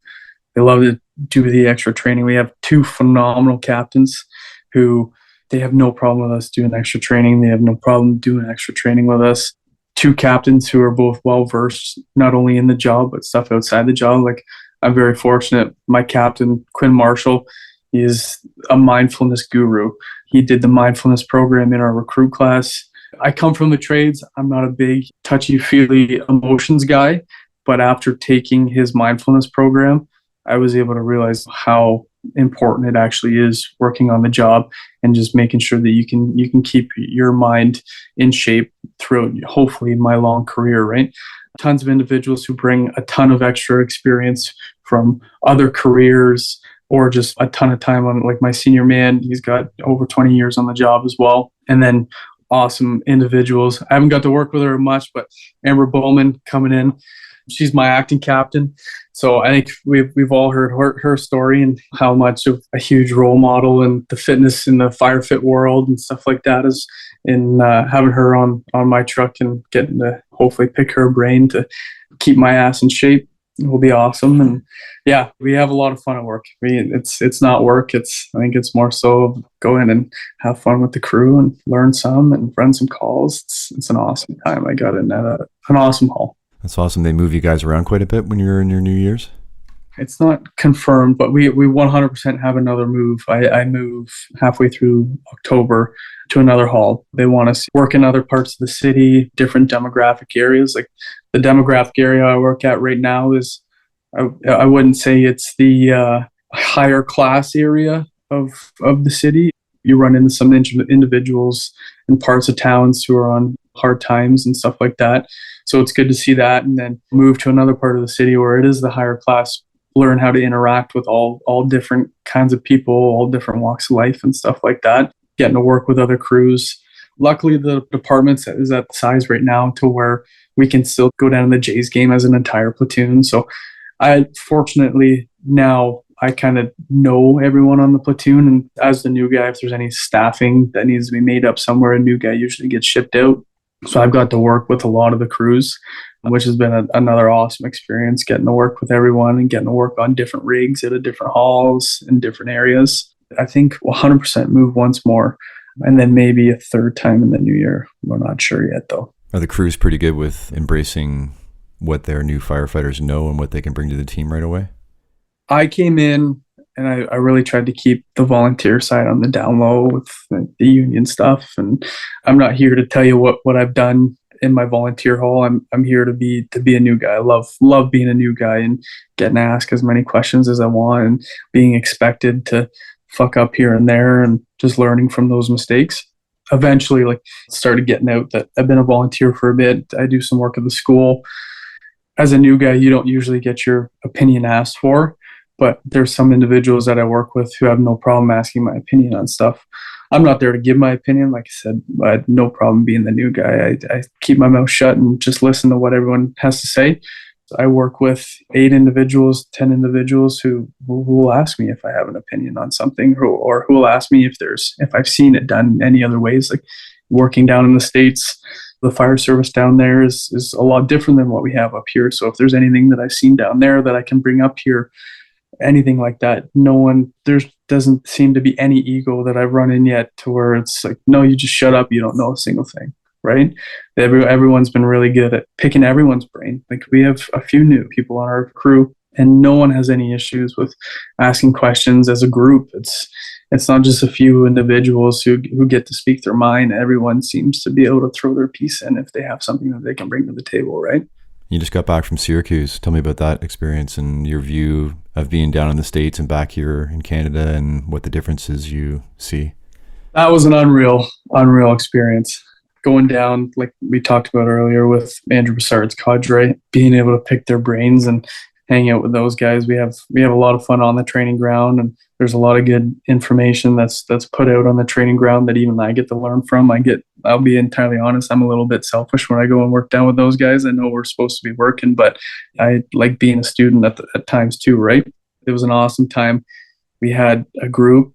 They love to do the extra training. We have 2 phenomenal captains who, they have no problem with us doing extra training. They have no problem doing extra training with us. 2 captains who are both well-versed, not only in the job, but stuff outside the job. Like, I'm very fortunate. My captain, Quinn Marshall, is a mindfulness guru. He did the mindfulness program in our recruit class. I come from the trades. I'm not a big touchy-feely emotions guy, but after taking his mindfulness program, I was able to realize how important it actually is working on the job and just making sure that you can keep your mind in shape throughout, hopefully, my long career, right? Tons of individuals who bring a ton of extra experience from other careers or just a ton of time on, like my senior man, he's got over 20 years on the job as well. And then awesome individuals. I haven't got to work with her much, but Amber Bowman coming in, she's my acting captain. So I think we've all heard her story and how much of a huge role model in the fitness in the firefit world and stuff like that is in having her on my truck and getting to hopefully pick her brain to keep my ass in shape. It will be awesome. And yeah, we have a lot of fun at work. It's not work. I think it's more so go in and have fun with the crew and learn some and run some calls. It's an awesome time. I got in at an awesome hall. That's awesome. They move you guys around quite a bit when you're in your New Year's? It's not confirmed, but we 100% have another move. I move halfway through October to another hall. They want us to work in other parts of the city, different demographic areas. Like, the demographic area I work at right now is, I wouldn't say it's the higher class area of the city. You run into some individuals in parts of towns who are on hard times and stuff like that. So it's good to see that, and then move to another part of the city where it is the higher class, learn how to interact with all different kinds of people, all different walks of life and stuff like that, getting to work with other crews. Luckily, the department is at the size right now to where we can still go down to the Jays game as an entire platoon. So fortunately, now I kind of know everyone on the platoon, and as the new guy, if there's any staffing that needs to be made up somewhere, a new guy usually gets shipped out. So I've got to work with a lot of the crews, which has been another awesome experience, getting to work with everyone and getting to work on different rigs at different halls in different areas. I think 100% move once more, and then maybe a third time in the new year. We're not sure yet, though. Are the crews pretty good with embracing what their new firefighters know and what they can bring to the team right away? I came in and I really tried to keep the volunteer side on the down low with the union stuff. And I'm not here to tell you what I've done in my volunteer hall. I'm here to be a new guy. I love being a new guy and getting to ask as many questions as I want and being expected to fuck up here and there and just learning from those mistakes. Eventually, like, started getting out that I've been a volunteer for a bit. I do some work at the school. As a new guy, you don't usually get your opinion asked for, but there's some individuals that I work with who have no problem asking my opinion on stuff. I'm not there to give my opinion. Like I said, I had no problem being the new guy. I keep my mouth shut and just listen to what everyone has to say. I work with 8 individuals, 10 individuals who will ask me if I have an opinion on something, or who will ask me if I've seen it done any other ways. Like, working down in the States, the fire service down there is a lot different than what we have up here. So if there's anything that I've seen down there that I can bring up here, anything like that, there doesn't seem to be any ego that I've run in yet to where it's like, no, you just shut up, you don't know a single thing. Right? Everyone's been really good at picking everyone's brain. Like, we have a few new people on our crew, and no one has any issues with asking questions as a group. It's not just a few individuals who get to speak their mind. Everyone seems to be able to throw their piece in if they have something that they can bring to the table, right? You just got back from Syracuse. Tell me about that experience and your view of being down in the States and back here in Canada and what the differences you see. That was an unreal unreal experience. Going down, like we talked about earlier with Andrew Broussard's cadre, being able to pick their brains and hang out with those guys. We have a lot of fun on the training ground, and there's a lot of good information that's put out on the training ground that even I get to learn from. I'll be entirely honest, I'm a little bit selfish when I go and work down with those guys. I know we're supposed to be working, but I like being a student at times too, right? It was an awesome time. We had a group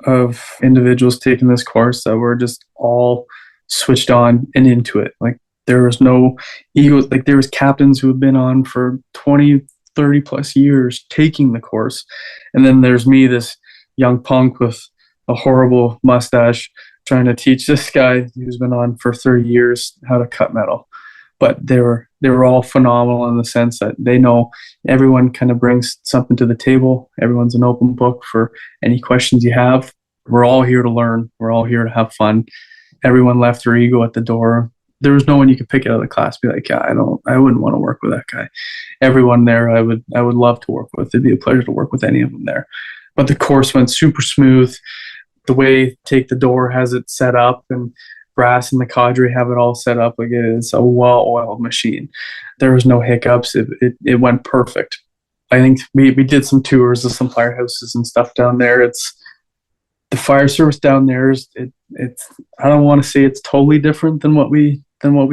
of individuals taking this course that were just all switched on and into it. Like there was no ego. Like there was captains who had been on for 20, 30 plus years taking the course. And then there's me, this young punk with a horrible mustache, trying to teach this guy who's been on for 30 years how to cut metal. But they were all phenomenal in the sense that they know everyone kind of brings something to the table. Everyone's an open book for any questions you have. We're all here to learn. We're all here to have fun. Everyone left their ego at the door. There was no one you could pick out of the class, be like, yeah, I wouldn't want to work with that guy. Everyone there, I would love to work with. It'd be a pleasure to work with any of them there. But the course went super smooth. The way Take the Door has it set up, and Brass and the cadre have it all set up, like it's a well-oiled machine. There was no hiccups. It went perfect. I think we did some tours of some firehouses and stuff down there. It's the fire service down there is it's I don't want to say it's totally different than what we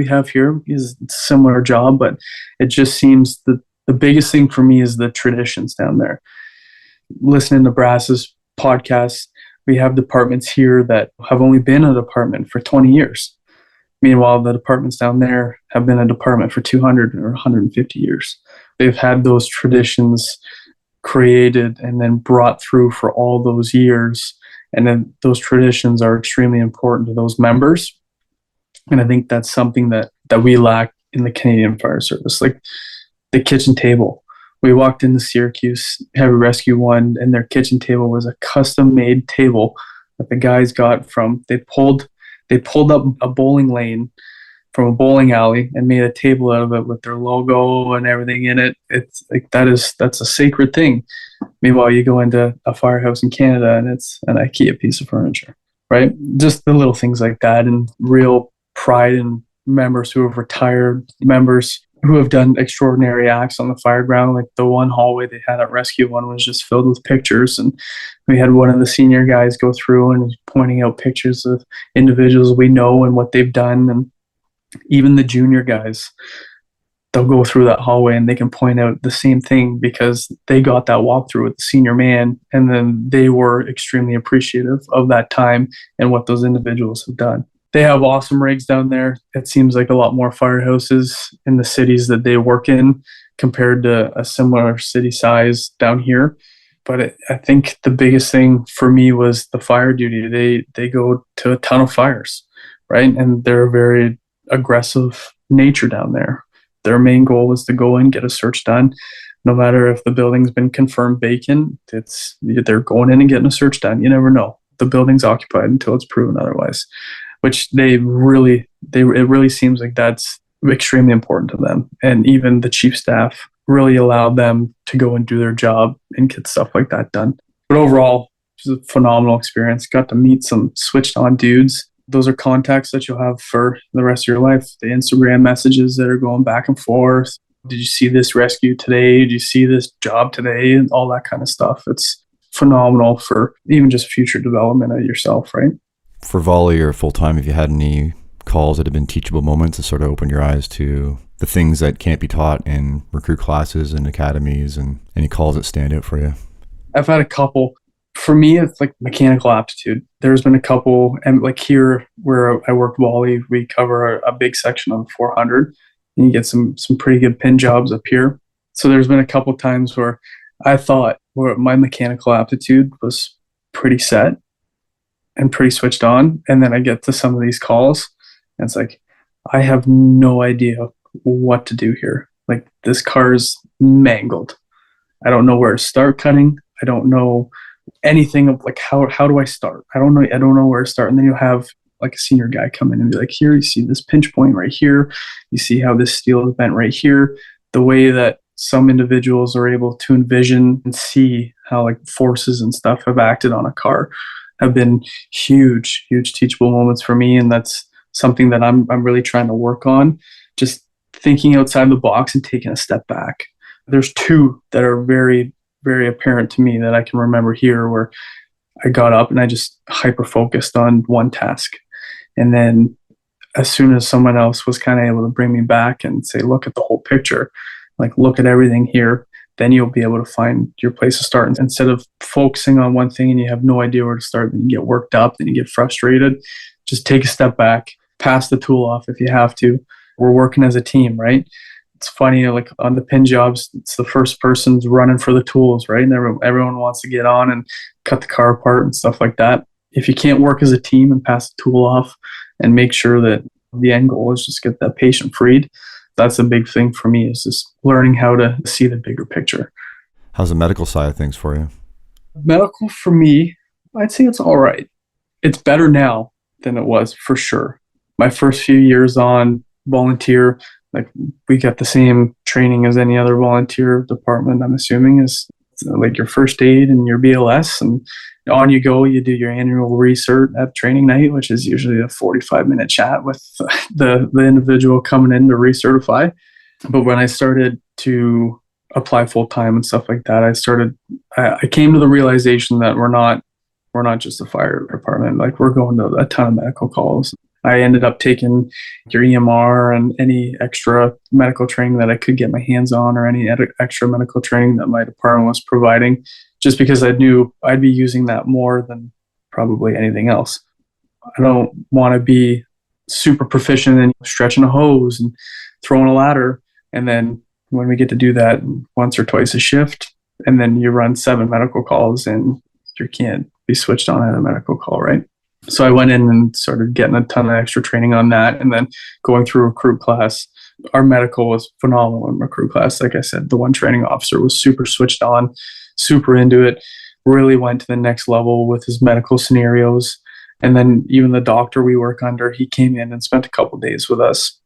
have here. It's a similar job, but it just seems the biggest thing for me is the traditions down there. Listening to Brass's podcast, we have departments here that have only been a department for 20 years. Meanwhile, the departments down there have been a department for 200 or 150 years. They've had those traditions created and then brought through for all those years. And then those traditions are extremely important to those members. And I think that's something that we lack in the Canadian Fire Service. Like the kitchen table. We walked into Syracuse Heavy Rescue 1, and their kitchen table was a custom-made table that the guys got from, they pulled up a bowling lane from a bowling alley and made a table out of it with their logo and everything in it. It's like that's a sacred thing. Meanwhile, you go into a firehouse in Canada and it's an IKEA piece of furniture, right? Just the little things like that, and real pride in members who have retired, members who have done extraordinary acts on the fire ground. Like the one hallway they had at Rescue 1 was just filled with pictures, and we had one of the senior guys go through and pointing out pictures of individuals we know and what they've done. And even the junior guys, they'll go through that hallway and they can point out the same thing because they got that walkthrough with the senior man, and then they were extremely appreciative of that time and what those individuals have done. They have awesome rigs down there. It seems like a lot more firehouses in the cities that they work in compared to a similar city size down here. But I think the biggest thing for me was the fire duty. They go to a ton of fires, right? And they're a very aggressive nature down there. Their main goal is to go in, get a search done. No matter if the building's been confirmed vacant, they're going in and getting a search done. You never know. The building's occupied until it's proven otherwise. Which it really seems like that's extremely important to them. And even the chief staff really allow them to go and do their job and get stuff like that done. But overall, it was a phenomenal experience. Got to meet some switched on dudes. Those are contacts that you'll have for the rest of your life. The Instagram messages that are going back and forth. Did you see this rescue today? Did you see this job today? And all that kind of stuff. It's phenomenal for even just future development of yourself, right? For volley or full-time, have you had any calls that have been teachable moments to sort of open your eyes to the things that can't be taught in recruit classes and academies, and any calls that stand out for you? I've had a couple. For me, it's like mechanical aptitude. There's been a couple, and like here where I work volley, we cover a big section of 400, and you get some pretty good pin jobs up here. So there's been a couple times where I thought my mechanical aptitude was pretty set and pretty switched on. And then I get to some of these calls and it's like, I have no idea what to do here. Like this car is mangled. I don't know where to start cutting. I don't know anything of like, how do I start? I don't know where to start. And then you'll have like a senior guy come in and be like, here, you see this pinch point right here. You see how this steel is bent right here. The way that some individuals are able to envision and see how like forces and stuff have acted on a car. have been huge teachable moments for me. And that's something that I'm really trying to work on. Just thinking outside the box and taking a step back. There's two that are very, very apparent to me that I can remember here where I got up and I just hyper focused on one task. And then as soon as someone else was kind of able to bring me back and say, look at the whole picture, like look at everything here, then you'll be able to find your place to start. And instead of focusing on one thing and you have no idea where to start, then you get worked up, then you get frustrated, just take a step back, pass the tool off if you have to. We're working as a team, right? It's funny, like on the pin jobs, it's the first person's running for the tools, right? And everyone wants to get on and cut the car apart and stuff like that. If you can't work as a team and pass the tool off and make sure that the end goal is just get that patient freed, that's a big thing for me, is just learning how to see the bigger picture. How's the medical side of things for you? Medical for me, I'd say it's all right. It's better now than it was for sure. My first few years on volunteer, like we got the same training as any other volunteer department, I'm assuming, is like your first aid and your BLS, and on you go. You do your annual recert at training night, which is usually a 45-minute chat with the individual coming in to recertify. But when I started to apply full time and stuff like that, I came to the realization that we're not just a fire department. Like we're going to a ton of medical calls. I ended up taking your EMR and any extra medical training that I could get my hands on, or any extra medical training that my department was providing, just because I knew I'd be using that more than probably anything else. I don't want to be super proficient in stretching a hose and throwing a ladder, and then when we get to do that once or twice a shift, and then you run 7 medical calls and you can't be switched on at a medical call, right? So I went in and started getting a ton of extra training on that, and then going through recruit class. Our medical was phenomenal in recruit class. Like I said, the one training officer was super switched on, super into it, really went to the next level with his medical scenarios. And then even the doctor we work under, he came in and spent a couple of days with us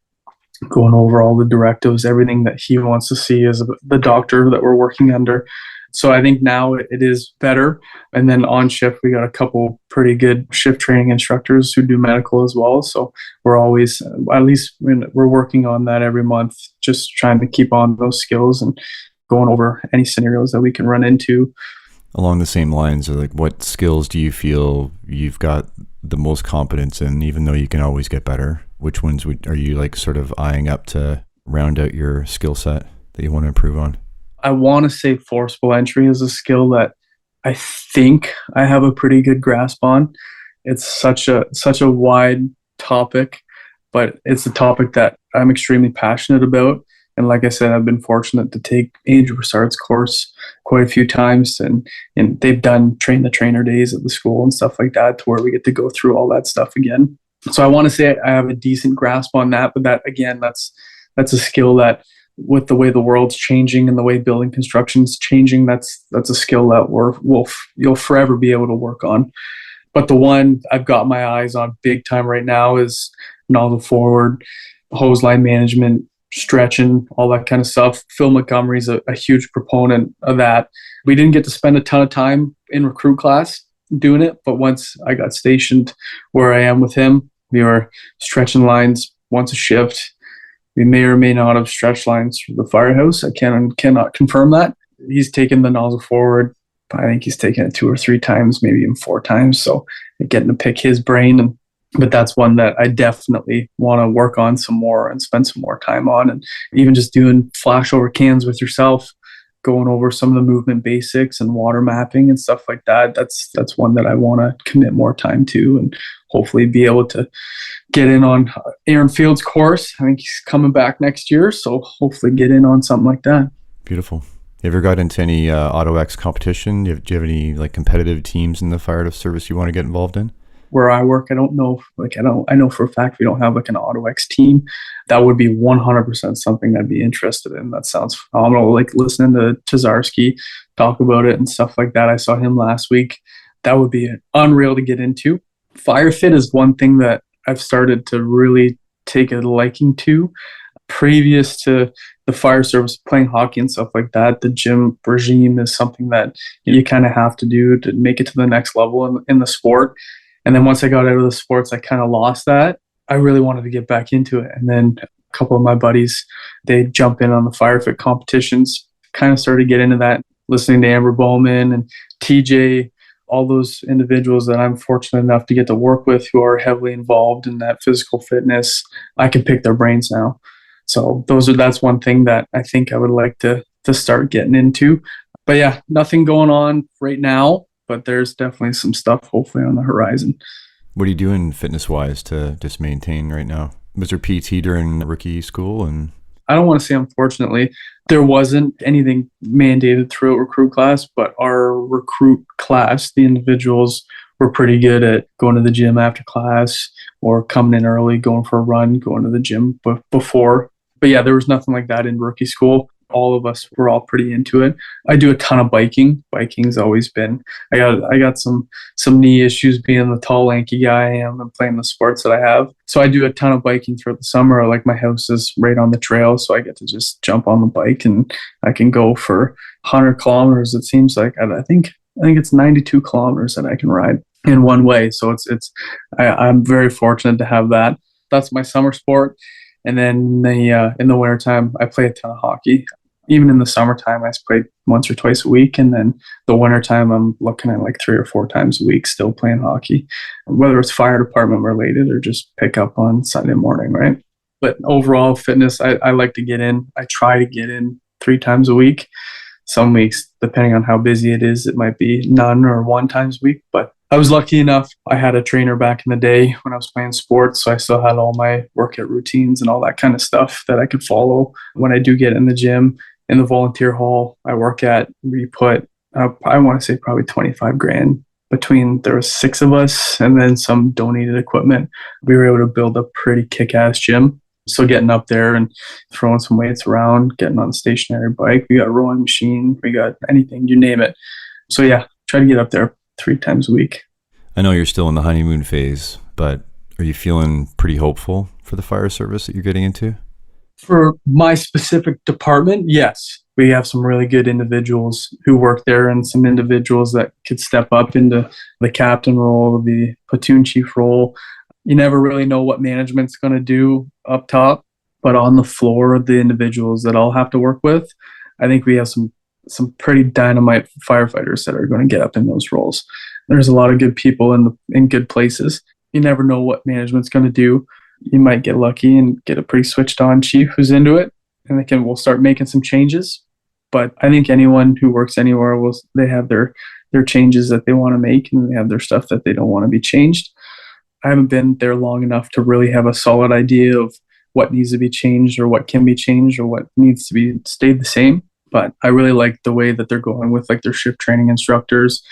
going over all the directives, everything that he wants to see as the doctor that we're working under. So I think now it is better. And then on shift, we got a couple pretty good shift training instructors who do medical as well. So we're always, at least we're working on that every month, just trying to keep on those skills and going over any scenarios that we can run into. Along the same lines, like what skills do you feel you've got the most competence in, even though you can always get better? Which ones are you like sort of eyeing up to round out your skill set that you want to improve on? I want to say forcible entry is a skill that I think I have a pretty good grasp on. It's such a wide topic, but it's a topic that I'm extremely passionate about. And like I said, I've been fortunate to take Andrew Broussard's course quite a few times, and they've done train the trainer days at the school and stuff like that, to where we get to go through all that stuff again. So I want to say I have a decent grasp on that, but that again, that's a skill that, with the way the world's changing and the way building construction's changing, that's a skill that you'll forever be able to work on. But the one I've got my eyes on big time right now is nozzle forward, hose line management, stretching, all that kind of stuff. Phil Montgomery's a huge proponent of that. We didn't get to spend a ton of time in recruit class doing it, but once I got stationed where I am with him, we were stretching lines once a shift. We may or may not have stretched lines for the firehouse. I cannot confirm that. He's taken the nozzle forward. I think he's taken it 2 or 3 times, maybe even 4 times. So getting to pick his brain. But that's one that I definitely want to work on some more and spend some more time on. And even just doing flashover cans with yourself, going over some of the movement basics and water mapping and stuff like that. That's one that I want to commit more time to, and hopefully be able to get in on Aaron Field's course. I think he's coming back next year, so hopefully get in on something like that. Beautiful. You ever got into any AutoX competition? Do you have any like competitive teams in the fire service you want to get involved in? Where I work, I don't know. I know for a fact we don't have like an AutoX team. That would be 100% something I'd be interested in. That sounds phenomenal. Like listening to Tazarski talk about it and stuff like that. I saw him last week. That would be unreal to get into. Firefit is one thing that I've started to really take a liking to. previous to the fire service, playing hockey and stuff like that, the gym regime is something that you kind of have to do to make it to the next level in the sport. And then once I got out of the sports, I kind of lost that. I really wanted to get back into it. And then a couple of my buddies, they jump in on the firefight competitions, kind of started to get into that, listening to Amber Bowman and TJ, all those individuals that I'm fortunate enough to get to work with who are heavily involved in that physical fitness. I can pick their brains now. So that's one thing that I think I would like to start getting into. But yeah, nothing going on right now, but there's definitely some stuff hopefully on the horizon. What are you doing fitness-wise to just maintain right now? Was there PT during rookie school? And I don't want to say unfortunately, there wasn't anything mandated throughout recruit class, but our recruit class, the individuals were pretty good at going to the gym after class or coming in early, going for a run, going to the gym before. But yeah, there was nothing like that in rookie school. All of us were all pretty into it. I do a ton of biking. Biking's always been. I got some knee issues being the tall, lanky guy I am and playing the sports that I have. So I do a ton of biking throughout the summer. Like my house is right on the trail, so I get to just jump on the bike and I can go for 100 kilometers. It seems like I think it's 92 kilometers that I can ride in one way. So I'm very fortunate to have that. That's my summer sport. And then in the wintertime, I play a ton of hockey. Even in the summertime, I play once or twice a week. And then the wintertime, I'm looking at like 3 or 4 times a week still playing hockey, whether it's fire department related or just pick up on Sunday morning, right? But overall fitness, I like to get in. I try to get in 3 times a week. Some weeks, depending on how busy it is, it might be none or 1 times a week. But I was lucky enough. I had a trainer back in the day when I was playing sports, so I still had all my workout routines and all that kind of stuff that I could follow when I do get in the gym. In the volunteer hall I work at, we put, I want to say probably 25 grand between, there was 6 of us and then some donated equipment. We were able to build a pretty kick-ass gym. So getting up there and throwing some weights around, getting on a stationary bike, we got a rowing machine, we got anything, you name it. So yeah, try to get up there 3 times a week. I know you're still in the honeymoon phase, but are you feeling pretty hopeful for the fire service that you're getting into? For my specific department, yes. We have some really good individuals who work there and some individuals that could step up into the captain role, the platoon chief role. You never really know what management's going to do up top, but on the floor, the individuals that I'll have to work with, I think we have some pretty dynamite firefighters that are going to get up in those roles. There's a lot of good people in good places. You never know what management's going to do. You might get lucky and get a pretty switched on chief who's into it, and we'll start making some changes. But I think anyone who works anywhere they have their changes that they want to make, and they have their stuff that they don't want to be changed. I haven't been there long enough to really have a solid idea of what needs to be changed or what can be changed or what needs to be stayed the same. But I really like the way that they're going with like their shift training instructors.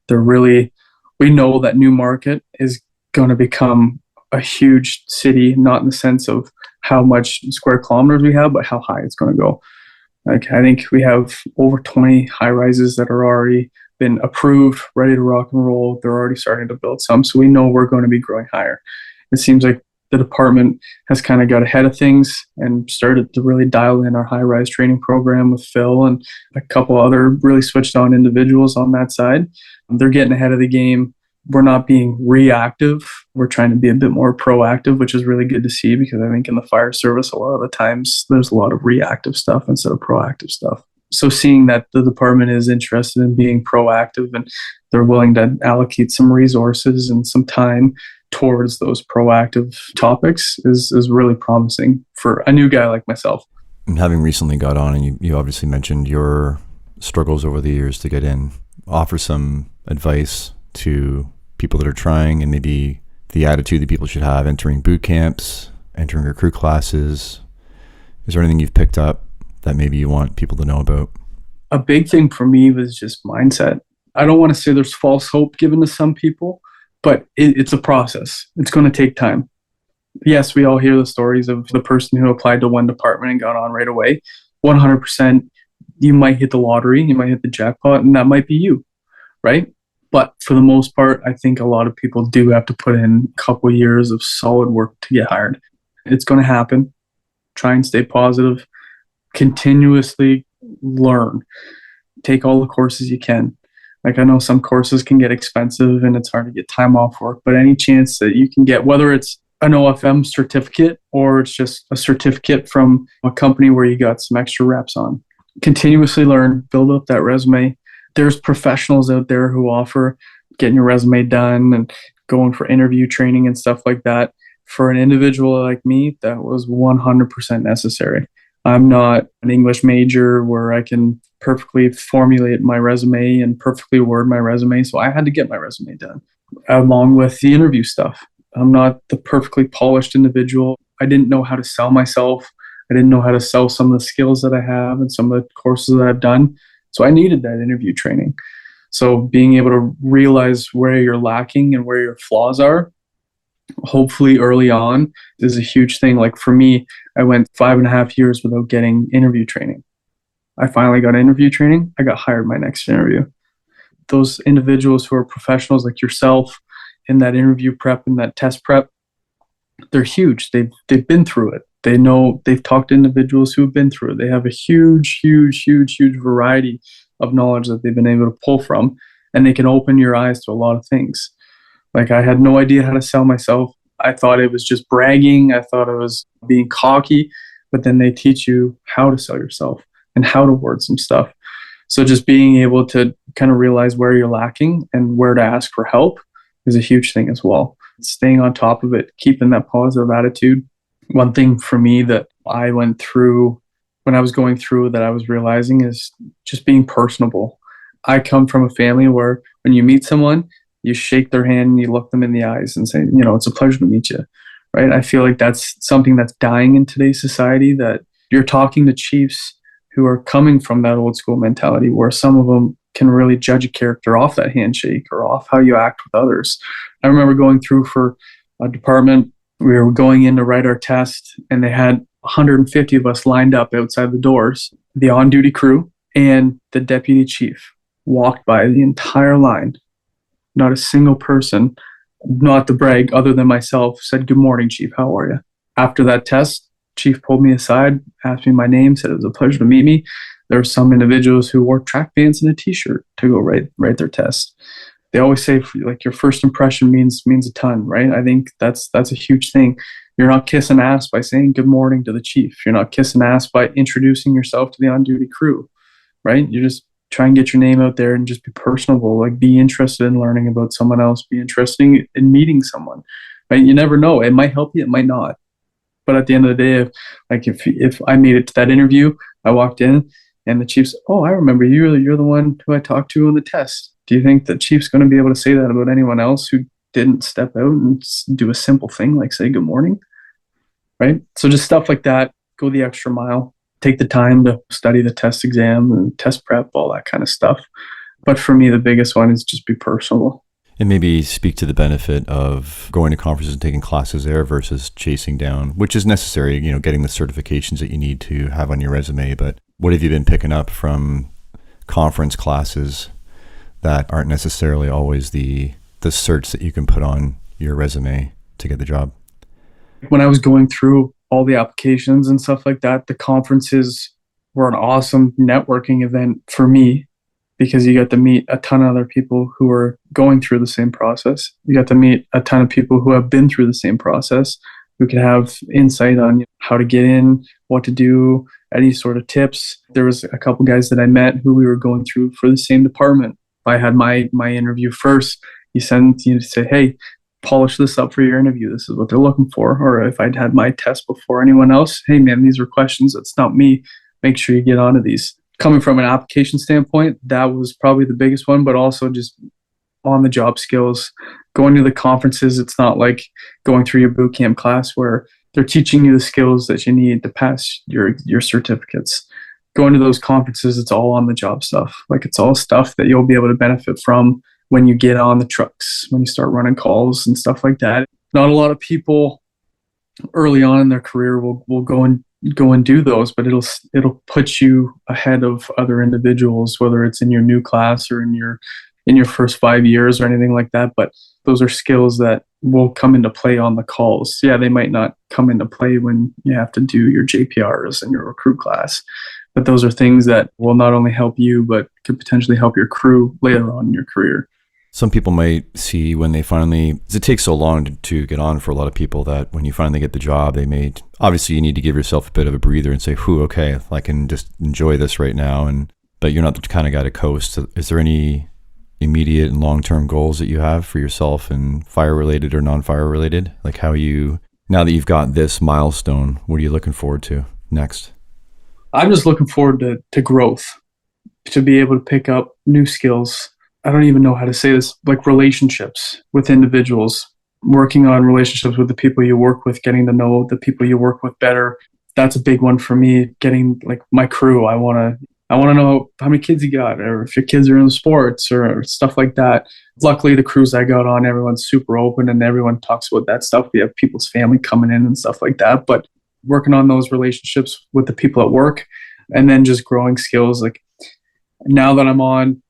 We know that Newmarket is going to become a huge city, not in the sense of how much square kilometers we have, but how high it's going to go. Like I think we have over 20 high rises that are already been approved, ready to rock and roll. They're already starting to build some, so we know we're going to be growing higher. It seems like the department has kind of got ahead of things and started to really dial in our high rise training program with Phil and a couple other really switched on individuals on that side. They're getting ahead of the game. We're not being reactive. We're trying to be a bit more proactive, which is really good to see because I think in the fire service, a lot of the times there's a lot of reactive stuff instead of proactive stuff. So seeing that the department is interested in being proactive and they're willing to allocate some resources and some time towards those proactive topics is really promising for a new guy like myself. And having recently got on, and you obviously mentioned your struggles over the years to get in, offer some advice to people that are trying and maybe the attitude that people should have entering boot camps, entering recruit classes. Is there anything you've picked up that maybe you want people to know about? A big thing for me was just mindset. I don't want to say there's false hope given to some people, but it's a process. It's going to take time. Yes, we all hear the stories of the person who applied to one department and got on right away. 100%, you might hit the lottery, you might hit the jackpot, and that might be you, right? But for the most part, I think a lot of people do have to put in a couple of years of solid work to get hired. It's going to happen. try and stay positive, continuously learn, take all the courses you can. Like, I know some courses can get expensive and it's hard to get time off work, but any chance that you can get, whether it's an OFM certificate or it's just a certificate from a company where you got some extra reps on, continuously learn, build up that resume. There's professionals out there who offer getting your resume done and going for interview training and stuff like that. For an individual like me, that was 100% necessary. I'm not an English major where I can perfectly formulate my resume and perfectly word my resume. So I had to get my resume done along with the interview stuff. I'm not the perfectly polished individual. I didn't know how to sell myself. I didn't know how to sell some of the skills that I have and some of the courses that I've done. So I needed that interview training. So being able to realize where you're lacking and where your flaws are, hopefully early on, is a huge thing. Like for me, I went 5.5 years without getting interview training. I finally got interview training. I got hired my next interview. Those individuals who are professionals like yourself in that interview prep and that test prep, they're huge. They've been through it. They know, they've talked to individuals who have been through it. They have a huge variety of knowledge that they've been able to pull from, and they can open your eyes to a lot of things. Like, I had no idea how to sell myself. I thought it was just bragging. I thought it was being cocky, but then they teach you how to sell yourself and how to word some stuff. So just being able to kind of realize where you're lacking and where to ask for help is a huge thing as well. Staying on top of it, keeping that positive attitude. One thing for me that I went through when I was going through that I was realizing is just being personable. I come from a family where when you meet someone, you shake their hand and you look them in the eyes and say, it's a pleasure to meet you, right? I feel like that's something that's dying in today's society, that you're talking to chiefs who are coming from that old school mentality where some of them can really judge a character off that handshake or off how you act with others. I remember going through for a department, we were going in to write our test and they had 150 of us lined up outside the doors. The on-duty crew and the deputy chief walked by the entire line. Not a single person, not to brag, other than myself, said, "Good morning, Chief. How are you?" After that test, Chief pulled me aside, asked me my name, said it was a pleasure to meet me. There were some individuals who wore track pants and a T-shirt to go write their test. They always say, like, your first impression means a ton, right? I think that's a huge thing. You're not kissing ass by saying good morning to the chief. You're not kissing ass by introducing yourself to the on-duty crew, right? You just try and get your name out there and just be personable. Like, be interested in learning about someone else. Be interested in meeting someone, right? You never know. It might help you. It might not. But at the end of the day, if I made it to that interview, I walked in and the chief's, "Oh, I remember you. You're the one who I talked to on the test." Do you think the chief's going to be able to say that about anyone else who didn't step out and do a simple thing like say good morning, right? So just stuff like that. Go the extra mile. Take the time to study the test exam and test prep, all that kind of stuff. But for me, the biggest one is just be personable. And maybe speak to the benefit of going to conferences and taking classes there versus chasing down, which is necessary, getting the certifications that you need to have on your resume. But what have you been picking up from conference classes that aren't necessarily always the certs that you can put on your resume to get the job? When I was going through all the applications and stuff like that, the conferences were an awesome networking event for me because you got to meet a ton of other people who are going through the same process. You got to meet a ton of people who have been through the same process, who can have insight on how to get in, what to do, any sort of tips. There was a couple guys that I met who we were going through for the same department. I had my interview first. You say, "Hey, polish this up for your interview. This is what they're looking for." Or if I'd had my test before anyone else, "Hey man, these were questions that stumped me. Make sure you get onto these." Coming from an application standpoint, that was probably the biggest one, but also just on the job skills. Going to the conferences, it's not like going through your boot camp class where they're teaching you the skills that you need to pass your certificates. Going to those conferences, it's all on the job stuff. Like, it's all stuff that you'll be able to benefit from when you get on the trucks, when you start running calls and stuff like that. Not a lot of people early on in their career will go and do those, but it'll put you ahead of other individuals, whether it's in your new class or in your first 5 years or anything like that. But those are skills that will come into play on the calls. Yeah, they might not come into play when you have to do your JPRs and your recruit class, but those are things that will not only help you, but could potentially help your crew later on in your career. Some people might see when they finally, because it takes so long to get on for a lot of people, that when you finally get the job, obviously you need to give yourself a bit of a breather and say, whew, okay, I can just enjoy this right now. But you're not the kind of guy to coast. Is there any immediate and long-term goals that you have for yourself, and fire-related or non-fire related? Like now that you've got this milestone, what are you looking forward to next? I'm just looking forward to growth, to be able to pick up new skills. I don't even know how to say this, like relationships with individuals, working on relationships with the people you work with, getting to know the people you work with better. That's a big one for me. Getting like my crew. I want to know how many kids you got, or if your kids are in sports or stuff like that. Luckily, the crews I got on, everyone's super open and everyone talks about that stuff. We have people's family coming in and stuff like that. But working on those relationships with the people at work, and then just growing skills. Like now that I'm on,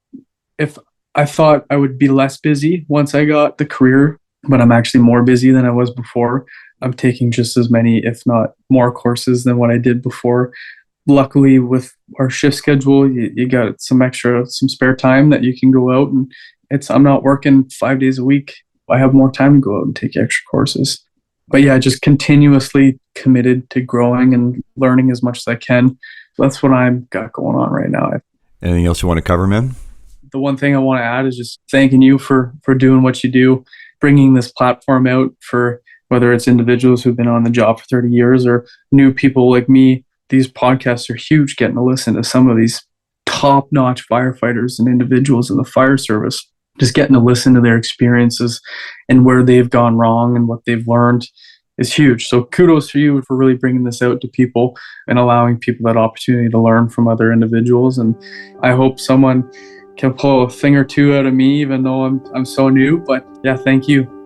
if I thought I would be less busy once I got the career, but I'm actually more busy than I was before. I'm taking just as many, if not more courses than what I did before. Luckily, with our shift schedule, you got some spare time that you can go out, and I'm not working 5 days a week. I have more time to go out and take extra courses. But yeah, just continuously committed to growing and learning as much as I can. So that's what I've got going on right now. Anything else you want to cover, man? The one thing I want to add is just thanking you for doing what you do, bringing this platform out for whether it's individuals who've been on the job for 30 years or new people like me. These podcasts are huge, getting to listen to some of these top-notch firefighters and individuals in the fire service, just getting to listen to their experiences and where they've gone wrong and what they've learned is huge. So kudos for you for really bringing this out to people and allowing people that opportunity to learn from other individuals. And I hope someone can pull a thing or two out of me, even though I'm so new. But yeah, thank you.